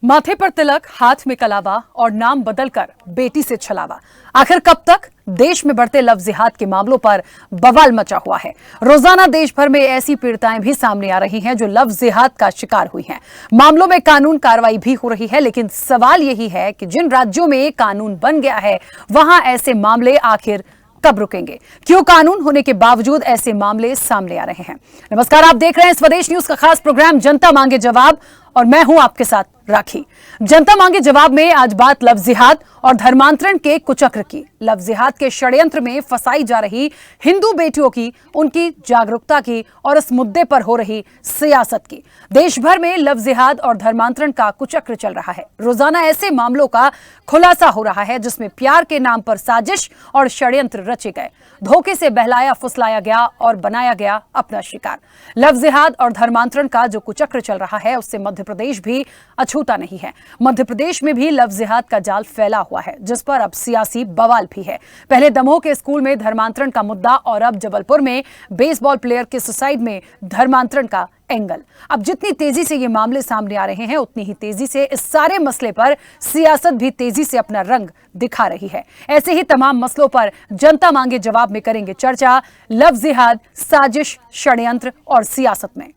माथे पर तिलक, हाथ में कलावा और नाम बदलकर बेटी से छलावा। आखिर कब तक? देश में बढ़ते लव जिहाद के मामलों पर बवाल मचा हुआ है। रोजाना देश भर में ऐसी पीड़िताएं भी सामने आ रही हैं जो लव जिहाद का शिकार हुई हैं। मामलों में कानून कार्रवाई भी हो रही है, लेकिन सवाल यही है कि जिन राज्यों में कानून बन गया है वहां ऐसे मामले आखिर कब रुकेंगे? क्यों कानून होने के बावजूद ऐसे मामले सामने आ रहे हैं? नमस्कार, आप देख रहे हैं स्वदेश न्यूज का खास प्रोग्राम जनता मांगे जवाब और मैं हूं आपके साथ राखी। जनता मांगे जवाब में आज बात लव जिहाद और धर्मांतरण के कुचक्र की। लव जिहाद के षड्यंत्र में फंसाई जा रही हिंदू बेटियों की, उनकी जागरूकता की और इस मुद्दे पर हो रही सियासत की। देश भर में लव जिहाद और धर्मांतरण का कुचक्र चल रहा है। रोजाना ऐसे मामलों का खुलासा हो रहा है जिसमें प्यार के नाम पर साजिश और षड्यंत्र रचे गए, धोखे से बहलाया फुसलाया गया और बनाया गया अपना शिकार। लव जिहाद और धर्मांतरण का जो कुचक्र चल रहा है उससे मध्य प्रदेश भी अछूता नहीं है। मध्य प्रदेश में भी लव जिहाद का जाल फैला हुआ है, जिस पर अब सियासी बवाल भी है। पहले दमोह के स्कूल में धर्मांतरण का मुद्दा और अब जबलपुर में बेसबॉल प्लेयर के सुसाइड में धर्मांतरण का एंगल। अब जितनी तेजी से ये मामले सामने आ रहे हैं उतनी ही तेजी से इस सारे मसले पर सियासत भी तेजी से अपना रंग दिखा रही है। ऐसे ही तमाम मसलों पर जनता मांगे जवाब में करेंगे चर्चा, लव जिहाद, साजिश, षड्यंत्र और सियासत में।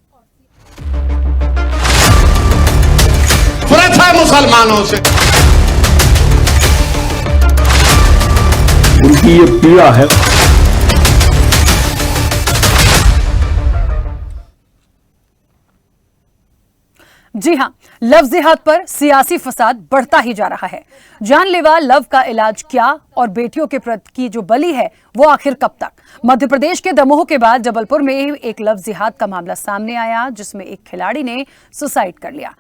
नफरत है मुसलमानों से, उनकी ये पीड़ा है। जी हां, लव जिहाद पर सियासी फसाद बढ़ता ही जा रहा है। जानलेवा लव का इलाज क्या और बेटियों के प्रति की जो बलि है वो आखिर कब तक? मध्य प्रदेश के दमोह के बाद जबलपुर में एक लव जिहाद का मामला सामने आया जिसमें एक खिलाड़ी ने सुसाइड कर लिया।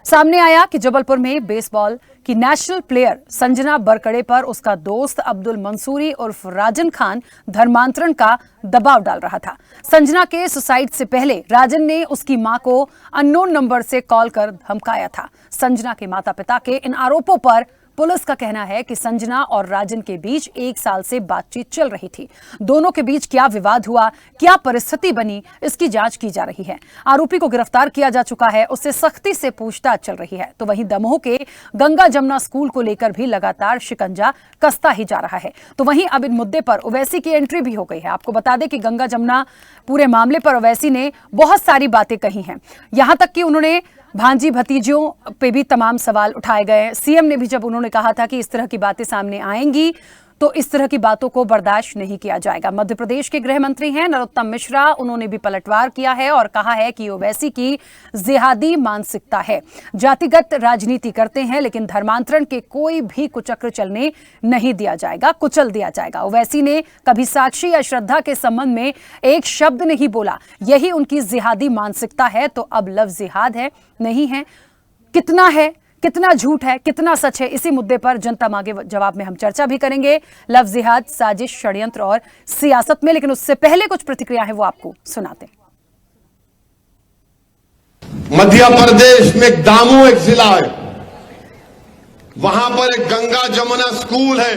सामने आया कि जबलपुर में बेसबॉल की नेशनल प्लेयर संजना बरकड़े पर उसका दोस्त अब्दुल मंसूरी उर्फ राजन खान धर्मांतरण का दबाव डाल रहा था। संजना के सुसाइड से पहले राजन ने उसकी मां को अननोन नंबर से कॉल कर धमकाया था। संजना के माता पिता के इन आरोपों पर पुलिस का कहना है कि संजना और राजन के बीच 1 साल से बातचीत चल रही थी। दोनों के बीच क्या विवाद हुआ, क्या परिस्थिति बनी, इसकी जांच की जा रही है। आरोपी को गिरफ्तार किया जा चुका है, उससे सख्ती से पूछताछ चल रही है। तो वहीं दमोह के गंगा जमुना स्कूल को लेकर भी लगातार शिकंजा कसता ही जा रहा है। तो वहीं अब इन मुद्दे पर ओवैसी की एंट्री भी हो गई है। आपको बता दें कि गंगा जमुना पूरे मामले पर ओवैसी ने बहुत सारी बातें कही हैं। यहां तक कि उन्होंने भांजी भतीजियों पे भी तमाम सवाल उठाए गए। सीएम ने भी जब उन्होंने कहा था कि इस तरह की बातें सामने आएंगी तो इस तरह की बातों को बर्दाश्त नहीं किया जाएगा। मध्य प्रदेश के गृह मंत्री हैं नरोत्तम मिश्रा, उन्होंने भी पलटवार किया है और कहा है कि ओवैसी की जिहादी मानसिकता है, जातिगत राजनीति करते हैं, लेकिन धर्मांतरण के कोई भी कुचक्र चलने नहीं दिया जाएगा, कुचल दिया जाएगा। ओवैसी ने कभी साक्षी या श्रद्धा के संबंध में एक शब्द नहीं बोला। यही उनकी जिहादी मानसिकता है। तो अब लव जिहाद है, नहीं है, कितना है, कितना झूठ है, कितना सच है, इसी मुद्दे पर जनता मांगे जवाब में हम चर्चा भी करेंगे। लव जिहाद, साजिश, षड्यंत्र और सियासत में। लेकिन उससे पहले कुछ प्रतिक्रिया है वो आपको सुनाते हैं। मध्य प्रदेश में दामू एक जिला है, वहां पर एक गंगा जमुना स्कूल है।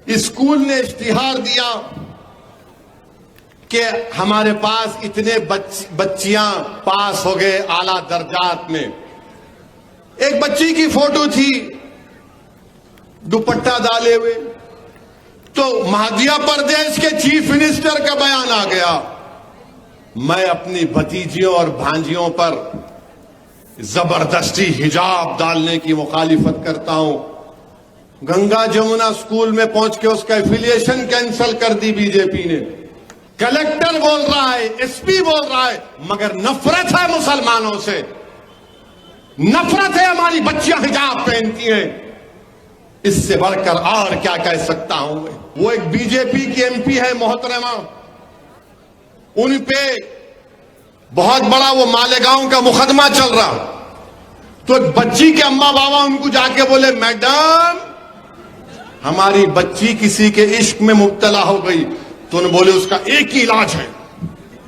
इस स्कूल ने इश्तिहार दिया कि हमारे पास इतने बच्चियां पास हो गए आला दर्जात में। एक बच्ची की फोटो थी दुपट्टा डाले हुए, तो मध्य प्रदेश के चीफ मिनिस्टर का बयान आ गया, मैं अपनी भतीजियों और भांजियों पर जबरदस्ती हिजाब डालने की मुखालिफत करता हूं। गंगा जमुना स्कूल में पहुंच के उसका एफिलिएशन कैंसिल कर दी बीजेपी ने। कलेक्टर बोल रहा है, एसपी बोल रहा है, मगर नफरत है मुसलमानों से, नफरत है। हमारी बच्चियां हिजाब पहनती हैं, इससे बढ़कर और क्या कह सकता हूं मैं। वो एक बीजेपी की एमपी है मोहतरमा, उन पे बहुत बड़ा वो मालेगांव का मुकदमा चल रहा। तो एक बच्ची के अम्मा बाबा उनको जाके बोले, मैडम हमारी बच्ची किसी के इश्क में मुब्तला हो गई। तो उन्होंने बोले उसका एक ही इलाज है,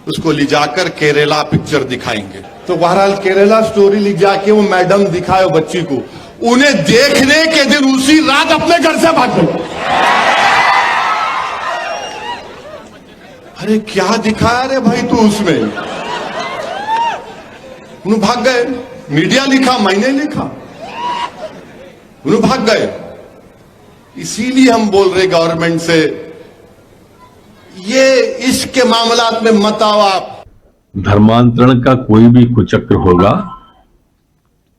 उसको ले जाकर केरला पिक्चर दिखाएंगे। तो बहरहाल केरला स्टोरी ले जाके वो मैडम दिखाए बच्ची को, उन्हें देखने के दिन उसी रात अपने घर से भाग गई। अरे क्या दिखाया रे भाई तू उसमें, भाग गए। मीडिया लिखा, मैंने लिखा, उन्हें भाग गए। इसीलिए हम बोल रहे गवर्नमेंट से, ये इश्क के मामलात में मत आओ आप। धर्मांतरण का कोई भी कुचक्र होगा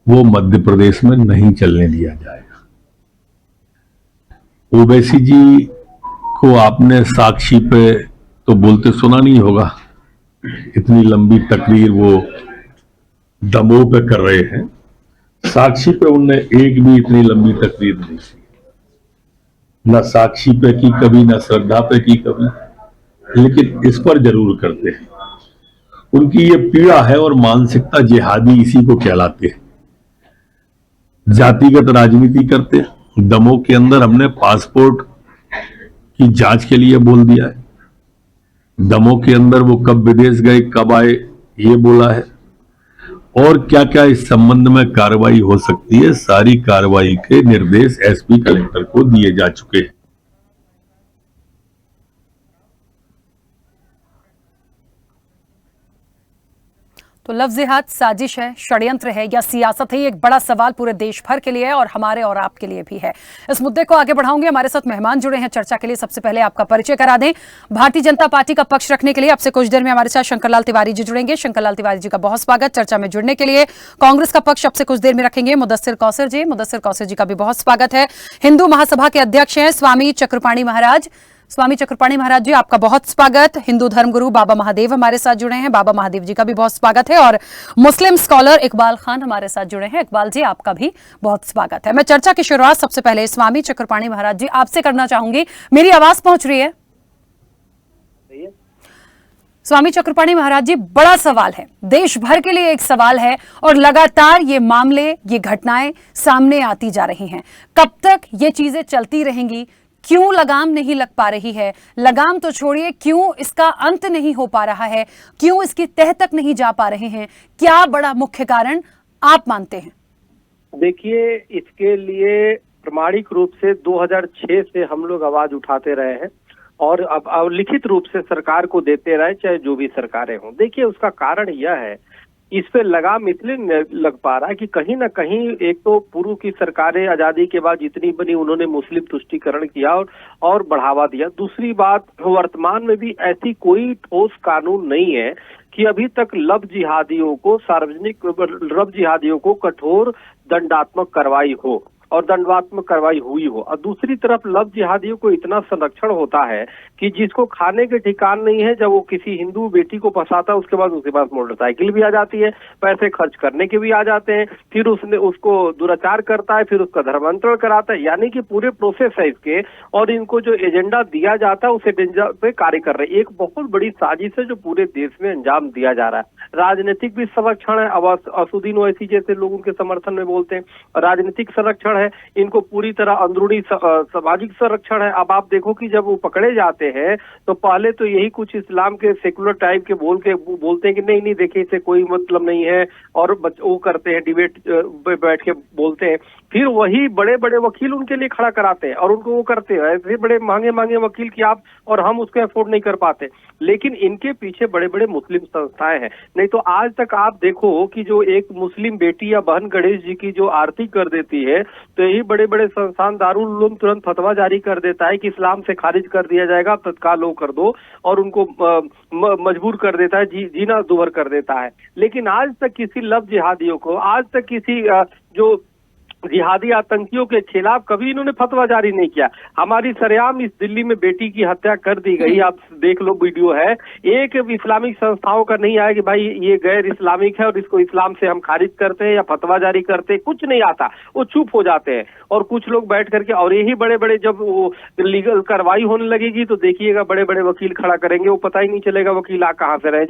वो मध्य प्रदेश में नहीं चलने दिया जाएगा। ओवैसी जी को आपने साक्षी पे तो बोलते सुना नहीं होगा, इतनी लंबी तकरीर वो दमोह पे कर रहे हैं। साक्षी पे उनने एक भी इतनी लंबी तकरीर नहीं की, ना साक्षी पे की कभी, ना श्रद्धा पे की कभी, लेकिन इस पर जरूर करते हैं। उनकी ये पीड़ा है और मानसिकता जिहादी इसी को कहलाते हैं। जातिगत राजनीति करते हैं। दमोह के अंदर हमने पासपोर्ट की जांच के लिए बोल दिया है। दमोह के अंदर वो कब विदेश गए, कब आए, ये बोला है। और क्या क्या इस संबंध में कार्रवाई हो सकती है, सारी कार्रवाई के निर्देश एसपी कलेक्टर को दिए जा चुके हैं। तो लव जिहाद साजिश है, षड्यंत्र है या सियासत है, ये एक बड़ा सवाल पूरे देश भर के लिए है और हमारे और आपके लिए भी है। इस मुद्दे को आगे बढ़ाऊंगे। हमारे साथ मेहमान जुड़े हैं चर्चा के लिए। सबसे पहले आपका परिचय करा दें। भारतीय जनता पार्टी का पक्ष रखने के लिए आपसे कुछ देर में हमारे साथ शंकरलाल तिवारी जी जुड़ेंगे। शंकरलाल तिवारी जी का बहुत स्वागत चर्चा में जुड़ने के लिए। कांग्रेस का पक्ष आपसे कुछ देर में रखेंगे मुदस्सिर कौसर जी। मुदस्सिर कौसर जी का भी बहुत स्वागत है। हिंदू महासभा के अध्यक्ष हैं स्वामी चक्रपाणी महाराज। स्वामी चक्रपाणी महाराज जी, आपका बहुत स्वागत। हिंदू धर्मगुरु बाबा महादेव हमारे साथ जुड़े हैं। बाबा महादेव जी का भी बहुत स्वागत है। और मुस्लिम स्कॉलर इकबाल खान हमारे साथ जुड़े हैं। इकबाल जी, आपका भी बहुत स्वागत है। मैं चर्चा की शुरुआत सबसे पहले स्वामी चक्रपाणी महाराज जी आपसे करना चाहूंगी। मेरी आवाज पहुंच रही है? स्वामी चक्रपाणी महाराज जी, बड़ा सवाल है, देश भर के लिए एक सवाल है और लगातार ये मामले, ये घटनाएं सामने आती जा रही हैं। कब तक ये चीजें चलती रहेंगी? क्यों लगाम नहीं लग पा रही है? लगाम तो छोड़िए, क्यों इसका अंत नहीं हो पा रहा है? क्यों इसकी तह तक नहीं जा पा रहे हैं? क्या बड़ा मुख्य कारण आप मानते हैं? देखिए, इसके लिए प्रामाणिक रूप से 2006 से हम लोग आवाज उठाते रहे हैं और अब लिखित रूप से सरकार को देते रहे, चाहे जो भी सरकारें हों। देखिए, उसका कारण यह है, इस पे लगाम इसलिए लग पा रहा है कि कहीं ना कहीं एक तो पूर्व की सरकारें आजादी के बाद जितनी बनी उन्होंने मुस्लिम तुष्टीकरण किया और बढ़ावा दिया। दूसरी बात, वर्तमान में भी ऐसी कोई ठोस कानून नहीं है कि अभी तक लव जिहादियों को लव जिहादियों को कठोर दंडात्मक कार्रवाई हो और दंडात्मक कार्रवाई हुई हो। और दूसरी तरफ लव जिहादियों को इतना संरक्षण होता है कि जिसको खाने के ठिकान नहीं है, जब वो किसी हिंदू बेटी को फंसाता है उसके बाद उसके पास मोटरसाइकिल भी आ जाती है, पैसे खर्च करने के भी आ जाते हैं, फिर उसने उसको दुराचार करता है, फिर उसका धर्मांतरण कराता है। यानी कि पूरे प्रोसेस है इसके, और इनको जो एजेंडा दिया जाता है उस एजेंडा पे कार्य कर रहे हैं। एक बहुत बड़ी साजिश है जो पूरे देश में अंजाम दिया जा रहा है। राजनीतिक भी संरक्षण है। अब असुद्दीन ओवैसी जैसे लोग उनके समर्थन में बोलते हैं, राजनीतिक संरक्षण है, इनको पूरी तरह अंदरूनी सामाजिक संरक्षण है। अब आप देखो कि जब वो पकड़े जाते हैं तो पहले तो यही कुछ इस्लाम के सेकुलर टाइप के बोलते हैं कि नहीं देखिए इससे कोई मतलब नहीं है, और वो करते हैं, डिबेट पे बैठ के बोलते हैं। फिर वही बड़े बड़े वकील उनके लिए खड़ा कराते हैं और उनको वो करते हैं, ऐसे बड़े महंगे वकील की आप और हम उसको अफोर्ड नहीं कर पाते। लेकिन इनके पीछे बड़े बड़े मुस्लिम संस्थाएं हैं। नहीं तो आज तक आप देखो कि जो एक मुस्लिम बेटी या बहन गणेश जी की जो आरती कर देती है, तो यही बड़े बड़े संस्थान दारुल उलूम तुरंत फतवा जारी कर देता है कि इस्लाम से खारिज कर दिया जाएगा, तत्काल वो कर दो, और उनको मजबूर कर देता है, जीना दुभर कर देता है। लेकिन आज तक किसी लव जिहादियों को, आज तक किसी जो जिहादी आतंकियों के खिलाफ कभी इन्होंने फतवा जारी नहीं किया। हमारी सरेआम इस दिल्ली में बेटी की हत्या कर दी गई, आप देख लो, वीडियो है। एक इस्लामिक संस्थाओं का नहीं आया कि भाई ये गैर इस्लामिक है और इसको इस्लाम से हम खारिज करते हैं या फतवा जारी करते हैं, कुछ नहीं आता, वो चुप हो जाते हैं। और कुछ लोग बैठ करके, और यही बड़े बड़े जब वो लीगल कार्रवाई होने लगेगी तो देखिएगा बड़े बड़े वकील खड़ा करेंगे, वो पता ही नहीं चलेगा वकील आ कहाँ से रहे,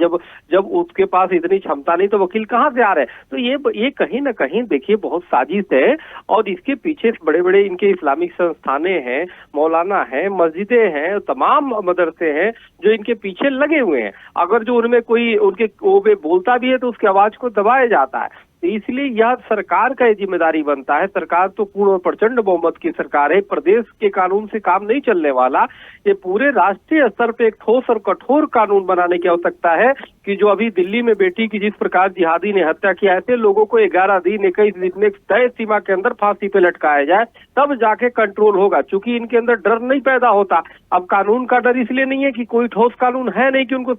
जब उसके पास इतनी क्षमता नहीं तो वकील कहाँ से आ रहे हैं। तो ये कहीं ना कहीं देखिए बहुत साजिश है, और इसके पीछे बड़े बड़े इनके इस्लामिक संस्थानें हैं, मौलाना हैं, मस्जिदें हैं, तमाम मदरसे हैं जो इनके पीछे लगे हुए हैं। अगर जो उनमें कोई उनके वो बोलता भी है तो उसकी आवाज को दबाया जाता है। इसलिए यह सरकार का जिम्मेदारी बनता है। सरकार तो पूर्ण और प्रचंड बहुमत की सरकार है, प्रदेश के कानून से काम नहीं चलने वाला। ये पूरे राष्ट्रीय स्तर पे एक ठोस और कठोर कानून बनाने की आवश्यकता है कि जो अभी दिल्ली में बेटी की जिस प्रकार जिहादी ने हत्या किया, ऐसे लोगों को 11 दिन 21 दिन एक तय सीमा के अंदर फांसी पे लटकाया जाए, तब जाके कंट्रोल होगा। चूंकि इनके अंदर डर नहीं पैदा होता। अब कानून का डर इसलिए नहीं है कि कोई ठोस कानून है नहीं कि उनको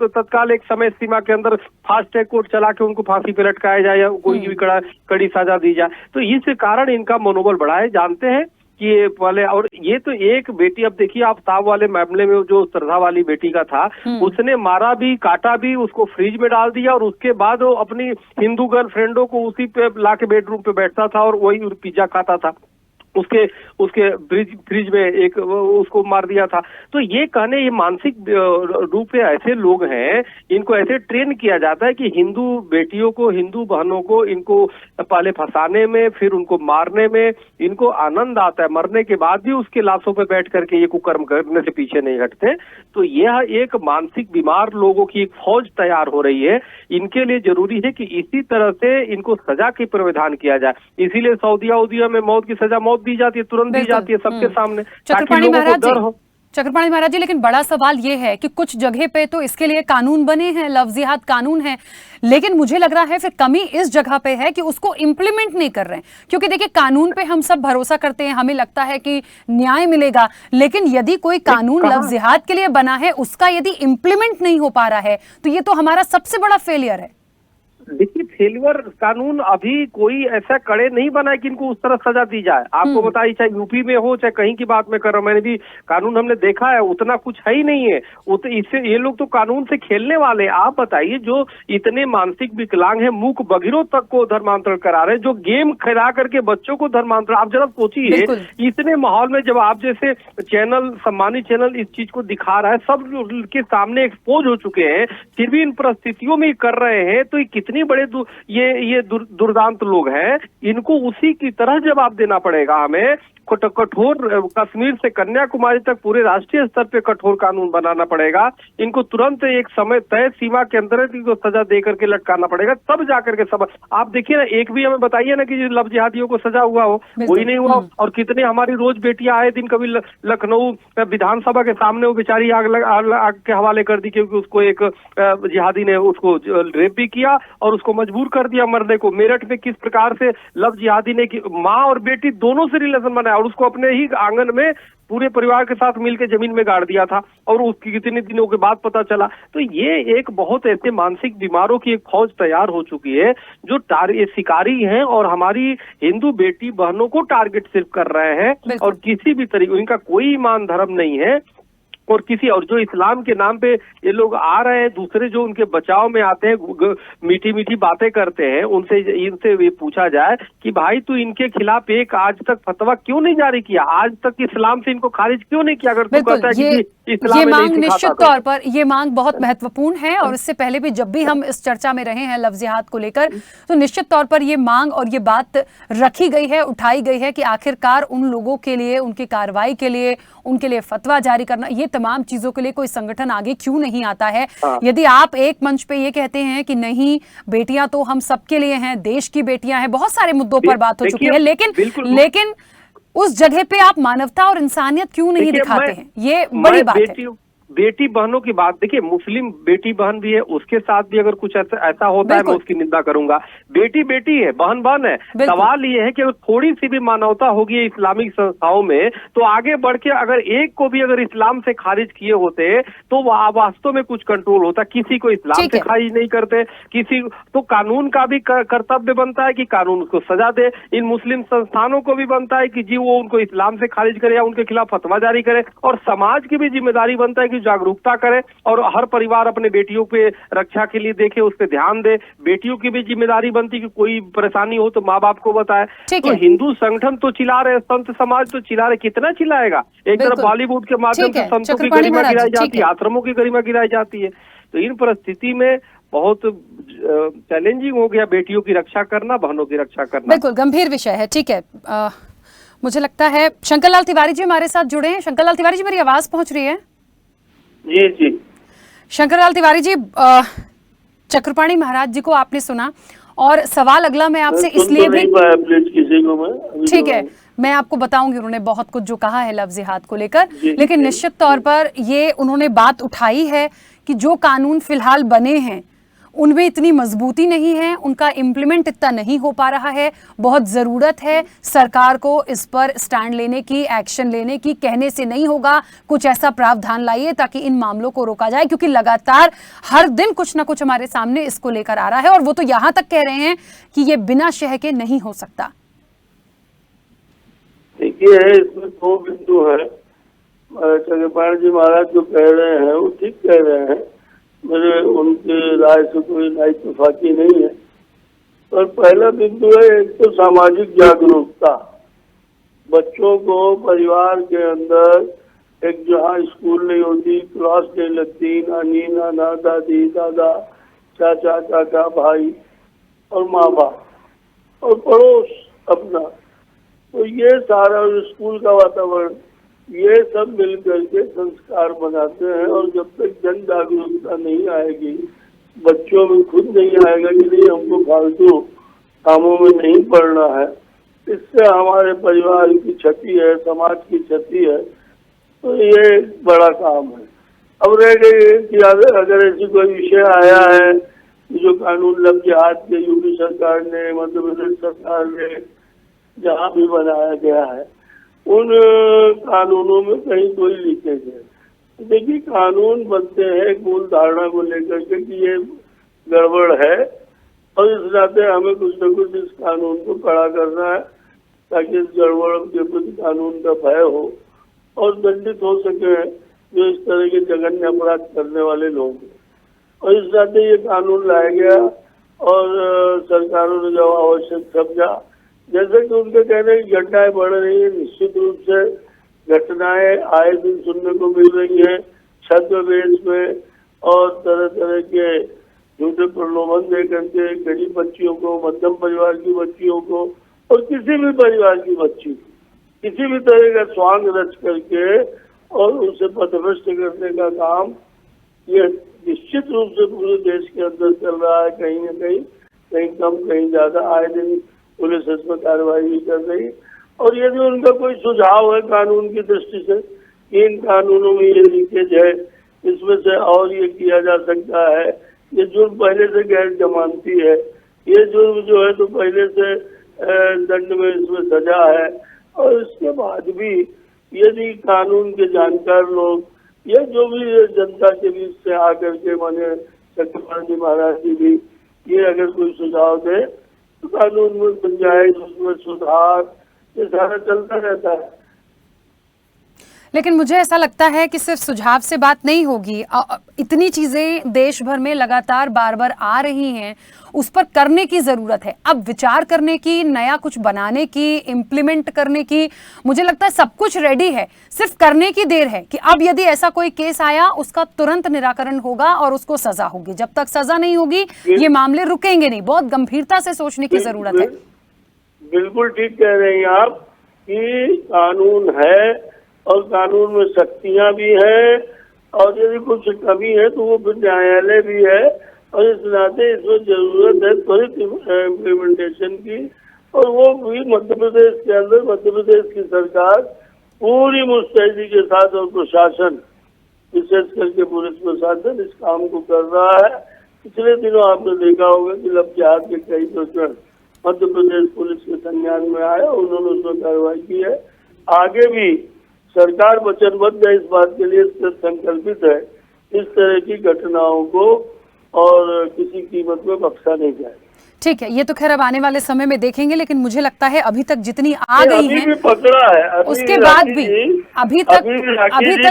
तत्काल एक समय सीमा के अंदर फास्ट ट्रैक कोर्ट चला के उनको फांसी पे लटकाया जाए या कोई भी कड़ी सजा दी जाए। तो इस कारण इनका मनोबल बढ़ा है। जानते हैं कि ये पहले, और ये तो एक बेटी, अब देखिए आफ्ताब वाले मामले में जो श्रद्धा वाली बेटी का था, उसने मारा भी, काटा भी, उसको फ्रिज में डाल दिया और उसके बाद वो अपनी हिंदू गर्लफ्रेंडों को उसी पे लाके बेडरूम पे बैठता था और वही पिज्जा खाता था। उसके फ्रिज में एक उसको मार दिया था। तो ये कहने, ये मानसिक रूप से ऐसे लोग हैं, इनको ऐसे ट्रेन किया जाता है कि हिंदू बेटियों को, हिंदू बहनों को इनको पहले फंसाने में, फिर उनको मारने में इनको आनंद आता है। मरने के बाद भी उसके लाशों पे बैठ करके ये कुकर्म करने से पीछे नहीं हटते। तो यह एक मानसिक बीमार लोगों की एक फौज तैयार हो रही है। इनके लिए जरूरी है कि इसी तरह से इनको सजा की प्रावधान किया जाए। इसीलिए सऊदिया में मौत की सजा मौत दी जाती है, तुरंत दी जाती है सबके सामने, ताकि लोगों को डर हो। चक्रपाणी महाराज जी, लेकिन बड़ा सवाल ये है कि कुछ जगह पे तो इसके लिए कानून बने हैं, लव जिहाद कानून है, लेकिन मुझे लग रहा है फिर कमी इस जगह पे है कि उसको इम्प्लीमेंट नहीं कर रहे हैं। क्योंकि देखिए, कानून पे हम सब भरोसा करते हैं, हमें लगता है कि न्याय मिलेगा, लेकिन यदि कोई कानून लव जिहाद के लिए बना है, उसका यदि इम्प्लीमेंट नहीं हो पा रहा है, तो ये तो हमारा सबसे बड़ा फेलियर है। देखिए, फेलियर कानून अभी कोई ऐसा कड़े नहीं बना है कि इनको उस तरह सजा दी जाए। आपको बताइए, चाहे यूपी में हो चाहे कहीं की बात मैं कर रहा हूँ, मैंने भी कानून हमने देखा है, उतना कुछ है ही नहीं है। इससे ये लोग तो कानून से खेलने वाले। आप बताइए, जो इतने मानसिक विकलांग हैं, मूक बधिरों तक को धर्मांतरण करा रहे हैं, जो गेम खिला करके बच्चों को धर्मांतरण। आप जरा सोचिए, इतने माहौल में जब आप जैसे चैनल, सम्मानित चैनल इस चीज को दिखा रहा है, सब के सामने एक्सपोज हो चुके हैं, फिर भी इन परिस्थितियों में कर रहे हैं, तो कितनी बड़े ये दुर्दांत लोग हैं। इनको उसी की तरह जवाब देना पड़ेगा हमें। कठोर, कश्मीर से कन्याकुमारी तक पूरे राष्ट्रीय स्तर पे कठोर कानून बनाना पड़ेगा। इनको तुरंत एक समय तय सीमा के अंदर इनको सजा दे करके लटकाना पड़ेगा, तब जाकर के सब। आप देखिए ना, एक भी हमें बताइए ना कि लव जिहादियों को सजा हुआ हो, कोई नहीं हुआ। और कितने हमारी रोज बेटियां आए दिन, कभी लखनऊ विधानसभा के सामने वो बेचारी आग के हवाले कर दी क्योंकि उसको एक जिहादी ने उसको रेप भी किया और उसको मजबूर कर दिया मरने को। मेरठ में किस प्रकार से लव जिहादी ने माँ और बेटी दोनों से रिलेशन बनाया और उसको अपने ही आंगन में पूरे परिवार के साथ मिलकर जमीन में गाड़ दिया था, और उसकी कितने दिनों के बाद पता चला। तो ये एक बहुत ऐसे मानसिक बीमारों की एक फौज तैयार हो चुकी है, जो ये शिकारी हैं और हमारी हिंदू बेटी बहनों को टारगेट सिर्फ कर रहे हैं, और किसी भी तरीके, इनका कोई ईमान धर्म नहीं है। और जो इस्लाम के नाम पे ये लोग आ रहे हैं, दूसरे जो उनके बचाव में आते हैं, मीठी मीठी बातें करते हैं, इनसे ये पूछा जाए कि भाई तू इनके खिलाफ एक आज तक फतवा क्यों नहीं जारी किया, आज तक इस्लाम से इनको खारिज क्यों नहीं किया? अगर तू कहता है कि इस्लाम ये मांग निश्चित तौर पर, ये मांग बहुत महत्वपूर्ण है। और इससे पहले भी जब भी हम इस चर्चा में रहे हैं लव जिहाद को लेकर, तो निश्चित तौर पर ये मांग और ये बात रखी गई है, उठाई गई है कि आखिरकार उन लोगों के लिए, उनकी कार्रवाई के लिए, उनके लिए फतवा जारी करना, ये तमाम चीजों के लिए कोई संगठन आगे क्यों नहीं आता है। यदि आप एक मंच पे ये कहते हैं कि नहीं, बेटियां तो हम सबके लिए हैं, देश की बेटियां हैं, बहुत सारे मुद्दों पर बात हो चुकी है, लेकिन उस जगह पे आप मानवता और इंसानियत क्यों नहीं दिखाते हैं? ये बड़ी बात है। बेटी बहनों की बात देखिए, मुस्लिम बेटी बहन भी है, उसके साथ भी अगर कुछ ऐसा होता है मैं उसकी निंदा करूंगा। बेटी बेटी है, बहन बहन है। सवाल ये है कि अगर थोड़ी सी भी मानवता होगी इस्लामिक संस्थाओं में, तो आगे बढ़ के अगर एक को भी अगर इस्लाम से खारिज किए होते तो वास्तव में कुछ कंट्रोल होता। किसी को इस्लाम से खारिज नहीं करते, किसी तो कानून का भी कर्तव्य बनता है कि कानून उसको सजा दे। इन मुस्लिम संस्थानों को भी बनता है कि जी वो उनको इस्लाम से खारिज करे या उनके खिलाफ फतवा जारी करे, और समाज की भी जिम्मेदारी बनता है कि जागरूकता करे और हर परिवार अपने बेटियों पे रक्षा के लिए देखे, उस पर ध्यान दे। बेटियों की भी जिम्मेदारी बनती है कि कोई परेशानी हो तो माँ बाप को बताए। तो हिंदू संगठन तो चिल्ला रहे, संत समाज तो चिल्ला रहे, कितना चिल्लाएगा? एक तरफ बॉलीवुड के माध्यम से संतों की गरिमा गिराई जाती है, आश्रमों की गरिमा गिराई जाती है। तो इन परिस्थिति में बहुत चैलेंजिंग हो गया बेटियों की रक्षा करना, बहनों की रक्षा करना। बिल्कुल गंभीर विषय है। ठीक है, मुझे लगता है शंकरलाल तिवारी जी हमारे साथ जुड़े हैं। शंकरलाल तिवारी जी, मेरी आवाज पहुंच रही है? जी जी। शंकरलाल तिवारी जी, चक्रपाणी महाराज जी को आपने सुना और सवाल अगला मैं आपसे इसलिए भी, प्लीज किसी को मैं ठीक है मैं आपको बताऊंगी, उन्होंने बहुत कुछ जो कहा है लफ्ज जिहाद को लेकर, लेकिन निश्चित तौर पर ये उन्होंने बात उठाई है कि जो कानून फिलहाल बने हैं उनमें इतनी मजबूती नहीं है, उनका इम्प्लीमेंट इतना नहीं हो पा रहा है, बहुत ज़रूरत है सरकार को इस पर स्टैंड लेने की, एक्शन लेने की। कहने से नहीं होगा, कुछ ऐसा प्रावधान लाइए ताकि इन मामलों को रोका जाए, क्योंकि लगातार हर दिन कुछ ना कुछ हमारे सामने इसको लेकर आ रहा है और वो तो यहाँ तक कह रहे हैं कि ये बिना शह के नहीं हो सकता। देखिए इसमें दो बिंदु है। चक्रपाणी जी महाराज जो कह रहे हैं वो ठीक कह रहे हैं, मेरे उनकी राय से कोई नाइतफाकी नहीं है। और पहला बिंदु है एक तो सामाजिक जागरूकता, बच्चों को परिवार के अंदर एक जहाँ स्कूल नहीं होती, क्लास नहीं लगती, नानी नाना दादी दादा चाचा काका भाई और माँ बाप और पड़ोस अपना, तो ये सारा स्कूल का वातावरण ये सब मिल करके संस्कार बनाते हैं। और जब तक जन जागरूकता नहीं आएगी, बच्चों में खुद नहीं आएगा कि नहीं हमको फालतू कामों में नहीं पड़ना है, इससे हमारे परिवार की क्षति है, समाज की क्षति है। तो ये बड़ा काम है। अब रह गई कि अगर ऐसी कोई विषय आया है जो कानून लफ्ज जिहाद के यूपी सरकार ने, मध्य प्रदेश सरकार ने जहाँ भी बनाया गया है, उन कानूनों में कहीं कोई लीकेज है। देखिए कानून बनते हैं एक मूल धारणा को लेकर के कि ये गड़बड़ है और इस नाते हमें कुछ न कुछ इस कानून को कड़ा करना है ताकि इस गड़बड़ के प्रति कानून का भय हो और दंडित हो सके जो इस तरह के जघन्य अपराध करने वाले लोग हैं। और इस नाते ये कानून लाया गया और सरकारों ने जब आवश्यक समझा, जैसे कि उनके कहने की घटनाएं बढ़ रही है, निश्चित रूप से घटनाएं आए दिन सुनने को मिल रही हैं छद्मवेश में और तरह तरह के झूठे प्रलोभन दे करके गरीब बच्चियों को, मध्यम परिवार की बच्चियों को और किसी भी परिवार की बच्ची को किसी भी तरह का स्वांग रच करके और उसे पथभ्रष्ट करने का काम ये निश्चित रूप से पूरे देश के अंदर चल रहा है। कहीं न कहीं कम कहीं ज्यादा आए दिन पुलिस इसमें कार्रवाई भी कर रही। और यदि उनका कोई सुझाव है कानून की दृष्टि से कि इन कानूनों में ये लीकेज है, इसमें से और ये किया जा सकता है, ये जुर्म पहले से गैर जमानती है, ये जुर्म जो है तो पहले से दंड में इसमें सजा है, और इसके बाद भी यदि कानून के जानकार लोग या जो भी जनता के बीच से आकर के माने चक्रपाणी महाराज जी भी ये अगर कोई सुझाव दे तो कानून में गुंजाइश, उसमें सुधार, ये सारा चलता रहता है। लेकिन मुझे ऐसा लगता है कि सिर्फ सुझाव से बात नहीं होगी। इतनी चीजें देश भर में लगातार बार बार आ रही हैं, उस पर करने की जरूरत है। अब विचार करने की, नया कुछ बनाने की, इम्प्लीमेंट करने की, मुझे लगता है सब कुछ रेडी है, सिर्फ करने की देर है कि अब यदि ऐसा कोई केस आया उसका तुरंत निराकरण होगा और उसको सजा होगी। जब तक सजा नहीं होगी ये मामले रुकेंगे नहीं। बहुत गंभीरता से सोचने की जरूरत है। बिल्कुल ठीक कह रहे हैं आप कि कानून है और कानून में शक्तियां भी हैं और यदि कुछ कमी है तो वो फिर न्यायालय भी है और इस नाते इसमें जरूरत है त्वरित इम्प्लीमेंटेशन की। और वो भी मध्य प्रदेश के अंदर मध्य प्रदेश की सरकार पूरी मुस्तैदी के साथ और प्रशासन विशेष करके पुलिस प्रशासन इस काम को कर रहा है। पिछले दिनों आपने देखा होगा कि लफ्ज जिहाद के कई प्रकरण मध्य प्रदेश पुलिस के संज्ञान में आया, उन्होंने उसमें कार्रवाई की है। आगे भी सरकार वचनबद्ध है, इस बात के लिए संकल्पित है इस तरह की घटनाओं को और किसी कीमत में बख्शा नहीं जाएगा। ठीक है, ये तो खैर अब आने वाले समय में देखेंगे, लेकिन मुझे लगता है अभी तक जितनी आ गई हैं पकड़ा है, उसके बाद भी अभी तक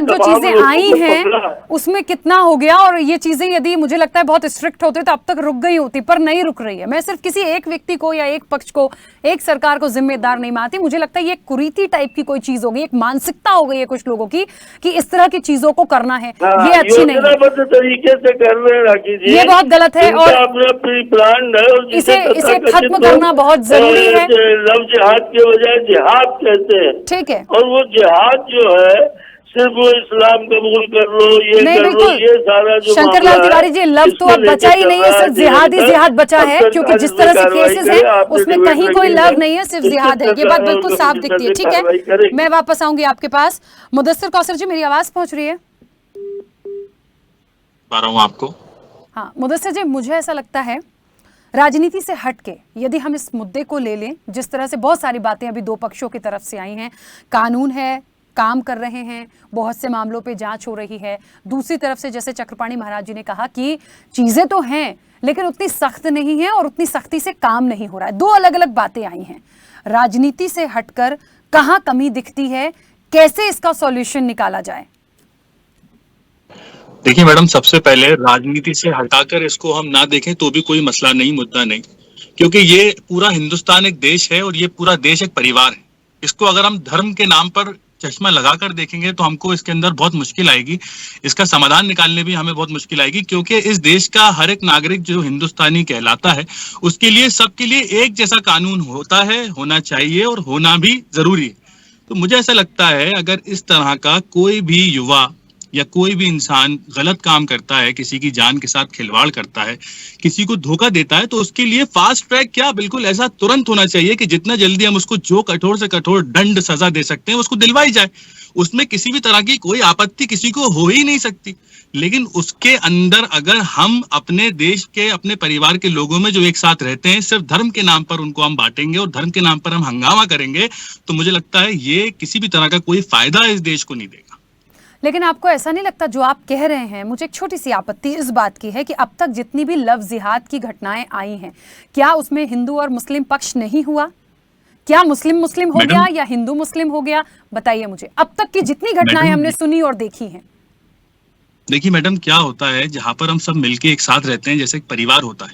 जो चीजें आई हैं उसमें कितना हो गया। और ये चीजें यदि मुझे लगता है बहुत स्ट्रिक्ट होते तो अब तक रुक गई होती, पर नहीं रुक रही है। मैं सिर्फ किसी एक व्यक्ति को या एक पक्ष को, एक सरकार को जिम्मेदार नहीं मानती। मुझे लगता है ये कुरीति टाइप की कोई चीज हो गई, एक मानसिकता हो गई है कुछ लोगों की कि इस तरह की चीजों को करना है, ये अच्छी नहीं है, तरीके से कर रहे हैं राखी जी, ये बहुत गलत है और इसे खत्म करना बहुत जरूरी है। लफ्ज जिहाद के बजाय जिहाद कहते हैं, ठीक है, और वो जिहाद जो है सिर्फ वो इस्लाम कबूल कर लो, ये नहीं, कर लो, बिल्कुल। ये सारा जो शंकर लाल तिवारी जी, लव तो अब बचा ही नहीं है, सिर्फ जिहाद ही जिहाद बचा है, क्योंकि जिस तरह से केसेस हैं उसमें कहीं कोई लव नहीं है, सिर्फ जिहाद है। ये बात बिल्कुल साफ दिखती है। ठीक है, मैं वापस आऊंगी आपके पास। मुदस्सिर कौसर जी, मेरी आवाज पहुंच रही है? पा रहा हूं आपको। हाँ मुदस्सिर जी, मुझे ऐसा लगता है राजनीति से हटके यदि हम इस मुद्दे को ले लें, जिस तरह से बहुत सारी बातें अभी दो पक्षों की तरफ से आई हैं, कानून है, काम कर रहे हैं, बहुत से मामलों पे जांच हो रही है, दूसरी तरफ से जैसे चक्रपाणी महाराज जी ने कहा कि चीजें तो हैं लेकिन उतनी सख्त नहीं है और उतनी सख्ती से काम नहीं हो रहा है। दो अलग अलग बातें आई हैं। राजनीति से हटकर कहाँ कमी दिखती है, कैसे इसका सॉल्यूशन निकाला जाए? देखिए मैडम, सबसे पहले राजनीति से हटाकर इसको हम ना देखें तो भी कोई मसला नहीं, मुद्दा नहीं, क्योंकि ये पूरा हिंदुस्तान एक देश है और ये पूरा देश एक परिवार है। इसको अगर हम धर्म के नाम पर चश्मा लगाकर देखेंगे तो हमको इसके अंदर बहुत मुश्किल आएगी, इसका समाधान निकालने भी हमें बहुत मुश्किल आएगी, क्योंकि इस देश का हर एक नागरिक जो हिंदुस्तानी कहलाता है उसके लिए, सबके लिए एक जैसा कानून होता है, होना चाहिए और होना भी जरूरी है। तो मुझे ऐसा लगता है अगर इस तरह का कोई भी युवा या कोई भी इंसान गलत काम करता है, किसी की जान के साथ खिलवाड़ करता है, किसी को धोखा देता है, तो उसके लिए फास्ट ट्रैक क्या बिल्कुल ऐसा तुरंत होना चाहिए कि जितना जल्दी हम उसको जो कठोर से कठोर दंड सजा दे सकते हैं उसको दिलवाई जाए। उसमें किसी भी तरह की कोई आपत्ति किसी को हो ही नहीं सकती। लेकिन उसके अंदर अगर हम अपने देश के, अपने परिवार के लोगों में जो एक साथ रहते हैं, सिर्फ धर्म के नाम पर उनको हम बांटेंगे और धर्म के नाम पर हम हंगामा करेंगे, तो मुझे लगता है ये किसी भी तरह का कोई फायदा इस देश को नहीं देगा। लेकिन आपको ऐसा नहीं लगता जो आप कह रहे हैं? मुझे एक छोटी सी आपत्ति इस बात की है कि अब तक जितनी भी लव जिहाद की घटनाएं आई हैं, क्या उसमें हिंदू और मुस्लिम पक्ष नहीं हुआ? क्या मुस्लिम मुस्लिम हो गया या हिंदू मुस्लिम हो गया? बताइए मुझे, अब तक की जितनी घटनाएं हमने सुनी और देखी हैं। देखिए मैडम, क्या होता है, जहां पर हम सब मिलके एक साथ रहते हैं, जैसे एक परिवार होता है,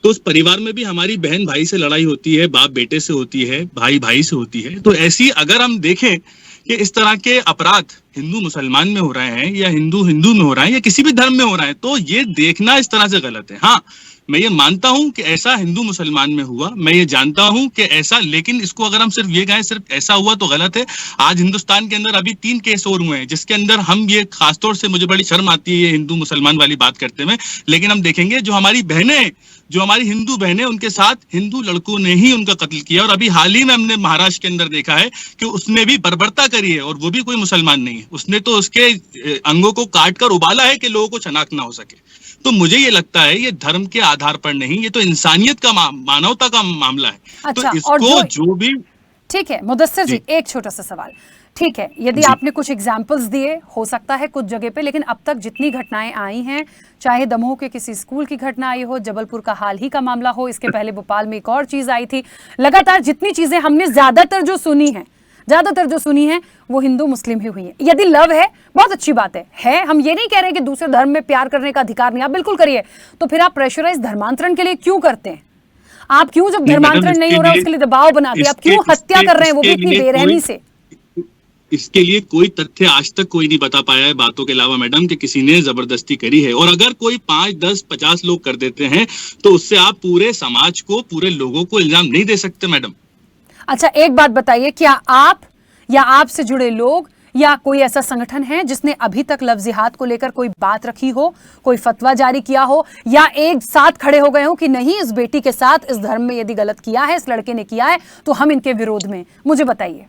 तो उस परिवार में भी हमारी बहन भाई से लड़ाई होती है, बाप बेटे से होती है, भाई भाई से होती है। तो ऐसी अगर हम देखें कि इस तरह के अपराध हिंदू मुसलमान में हो रहे हैं या हिंदू हिंदू में हो रहा है या किसी भी धर्म में हो रहा है, तो ये देखना इस तरह से गलत है। हाँ, मैं ये मानता हूं कि ऐसा हिंदू मुसलमान में हुआ, मैं ये जानता हूं कि ऐसा, लेकिन इसको अगर हम सिर्फ ये कहें सिर्फ ऐसा हुआ तो गलत है। आज हिंदुस्तान के अंदर अभी 3 केस और हुए हैं जिसके अंदर हम ये, खासतौर से मुझे बड़ी शर्म आती है ये हिंदू मुसलमान वाली बात करते हुए, लेकिन हम देखेंगे जो हमारी बहनें, जो हमारी हिंदू बहनें, उनके साथ हिंदू लड़कों ने ही उनका कत्ल किया। और अभी हाल ही में हमने महाराष्ट्र के अंदर देखा है कि उसने भी बर्बरता करी है, और वो भी कोई मुसलमान नहीं है, उसने तो उसके अंगों को काट कर उबाला है कि लोगों को शनाख्त ना हो सके। तो मुझे ये लगता है ये धर्म के आधार पर नहीं, ये तो इंसानियत का, मानवता का मामला है। अच्छा, तो इसको जो भी, ठीक है मुदस्सिर जी, एक छोटा सा सवाल। ठीक है, यदि आपने कुछ एग्जाम्पल्स दिए, हो सकता है कुछ जगह पे, लेकिन अब तक जितनी घटनाएं आई हैं, चाहे दमोह के किसी स्कूल की घटना आई हो, जबलपुर का हाल ही का मामला हो, इसके पहले भोपाल में एक और चीज आई थी, लगातार जितनी चीजें हमने ज्यादातर जो सुनी है वो हिंदू मुस्लिम ही हुई है। यदि लव है, बहुत अच्छी बात है, हम ये नहीं कह रहे कि दूसरे धर्म में प्यार करने का अधिकार नहीं, आप बिल्कुल करिए, तो फिर आप प्रेशराइज धर्मांतरण के लिए क्यों करते हैं? आप क्यों, जब धर्मांतरण नहीं हो रहा उसके लिए दबाव बनाते हैं, आप क्यों हत्या कर रहे हैं, वो भी इतनी बेरहमी से? इसके लिए कोई तथ्य आज तक कोई नहीं बता पाया है बातों के अलावा मैडम कि किसी ने जबरदस्ती करी है। और अगर कोई 5, 10, 50 लोग कर देते हैं तो उससे आप पूरे समाज को, पूरे लोगों को इल्जाम नहीं दे सकते मैडम। अच्छा, एक बात बताइए, क्या आप या आपसे जुड़े लोग या कोई ऐसा संगठन है जिसने अभी तक लव जिहाद को लेकर कोई बात रखी हो, कोई फतवा जारी किया हो, या एक साथ खड़े हो गए हो कि नहीं, इस बेटी के साथ, इस धर्म में यदि गलत किया है, इस लड़के ने किया है, तो हम इनके विरोध में? मुझे बताइए।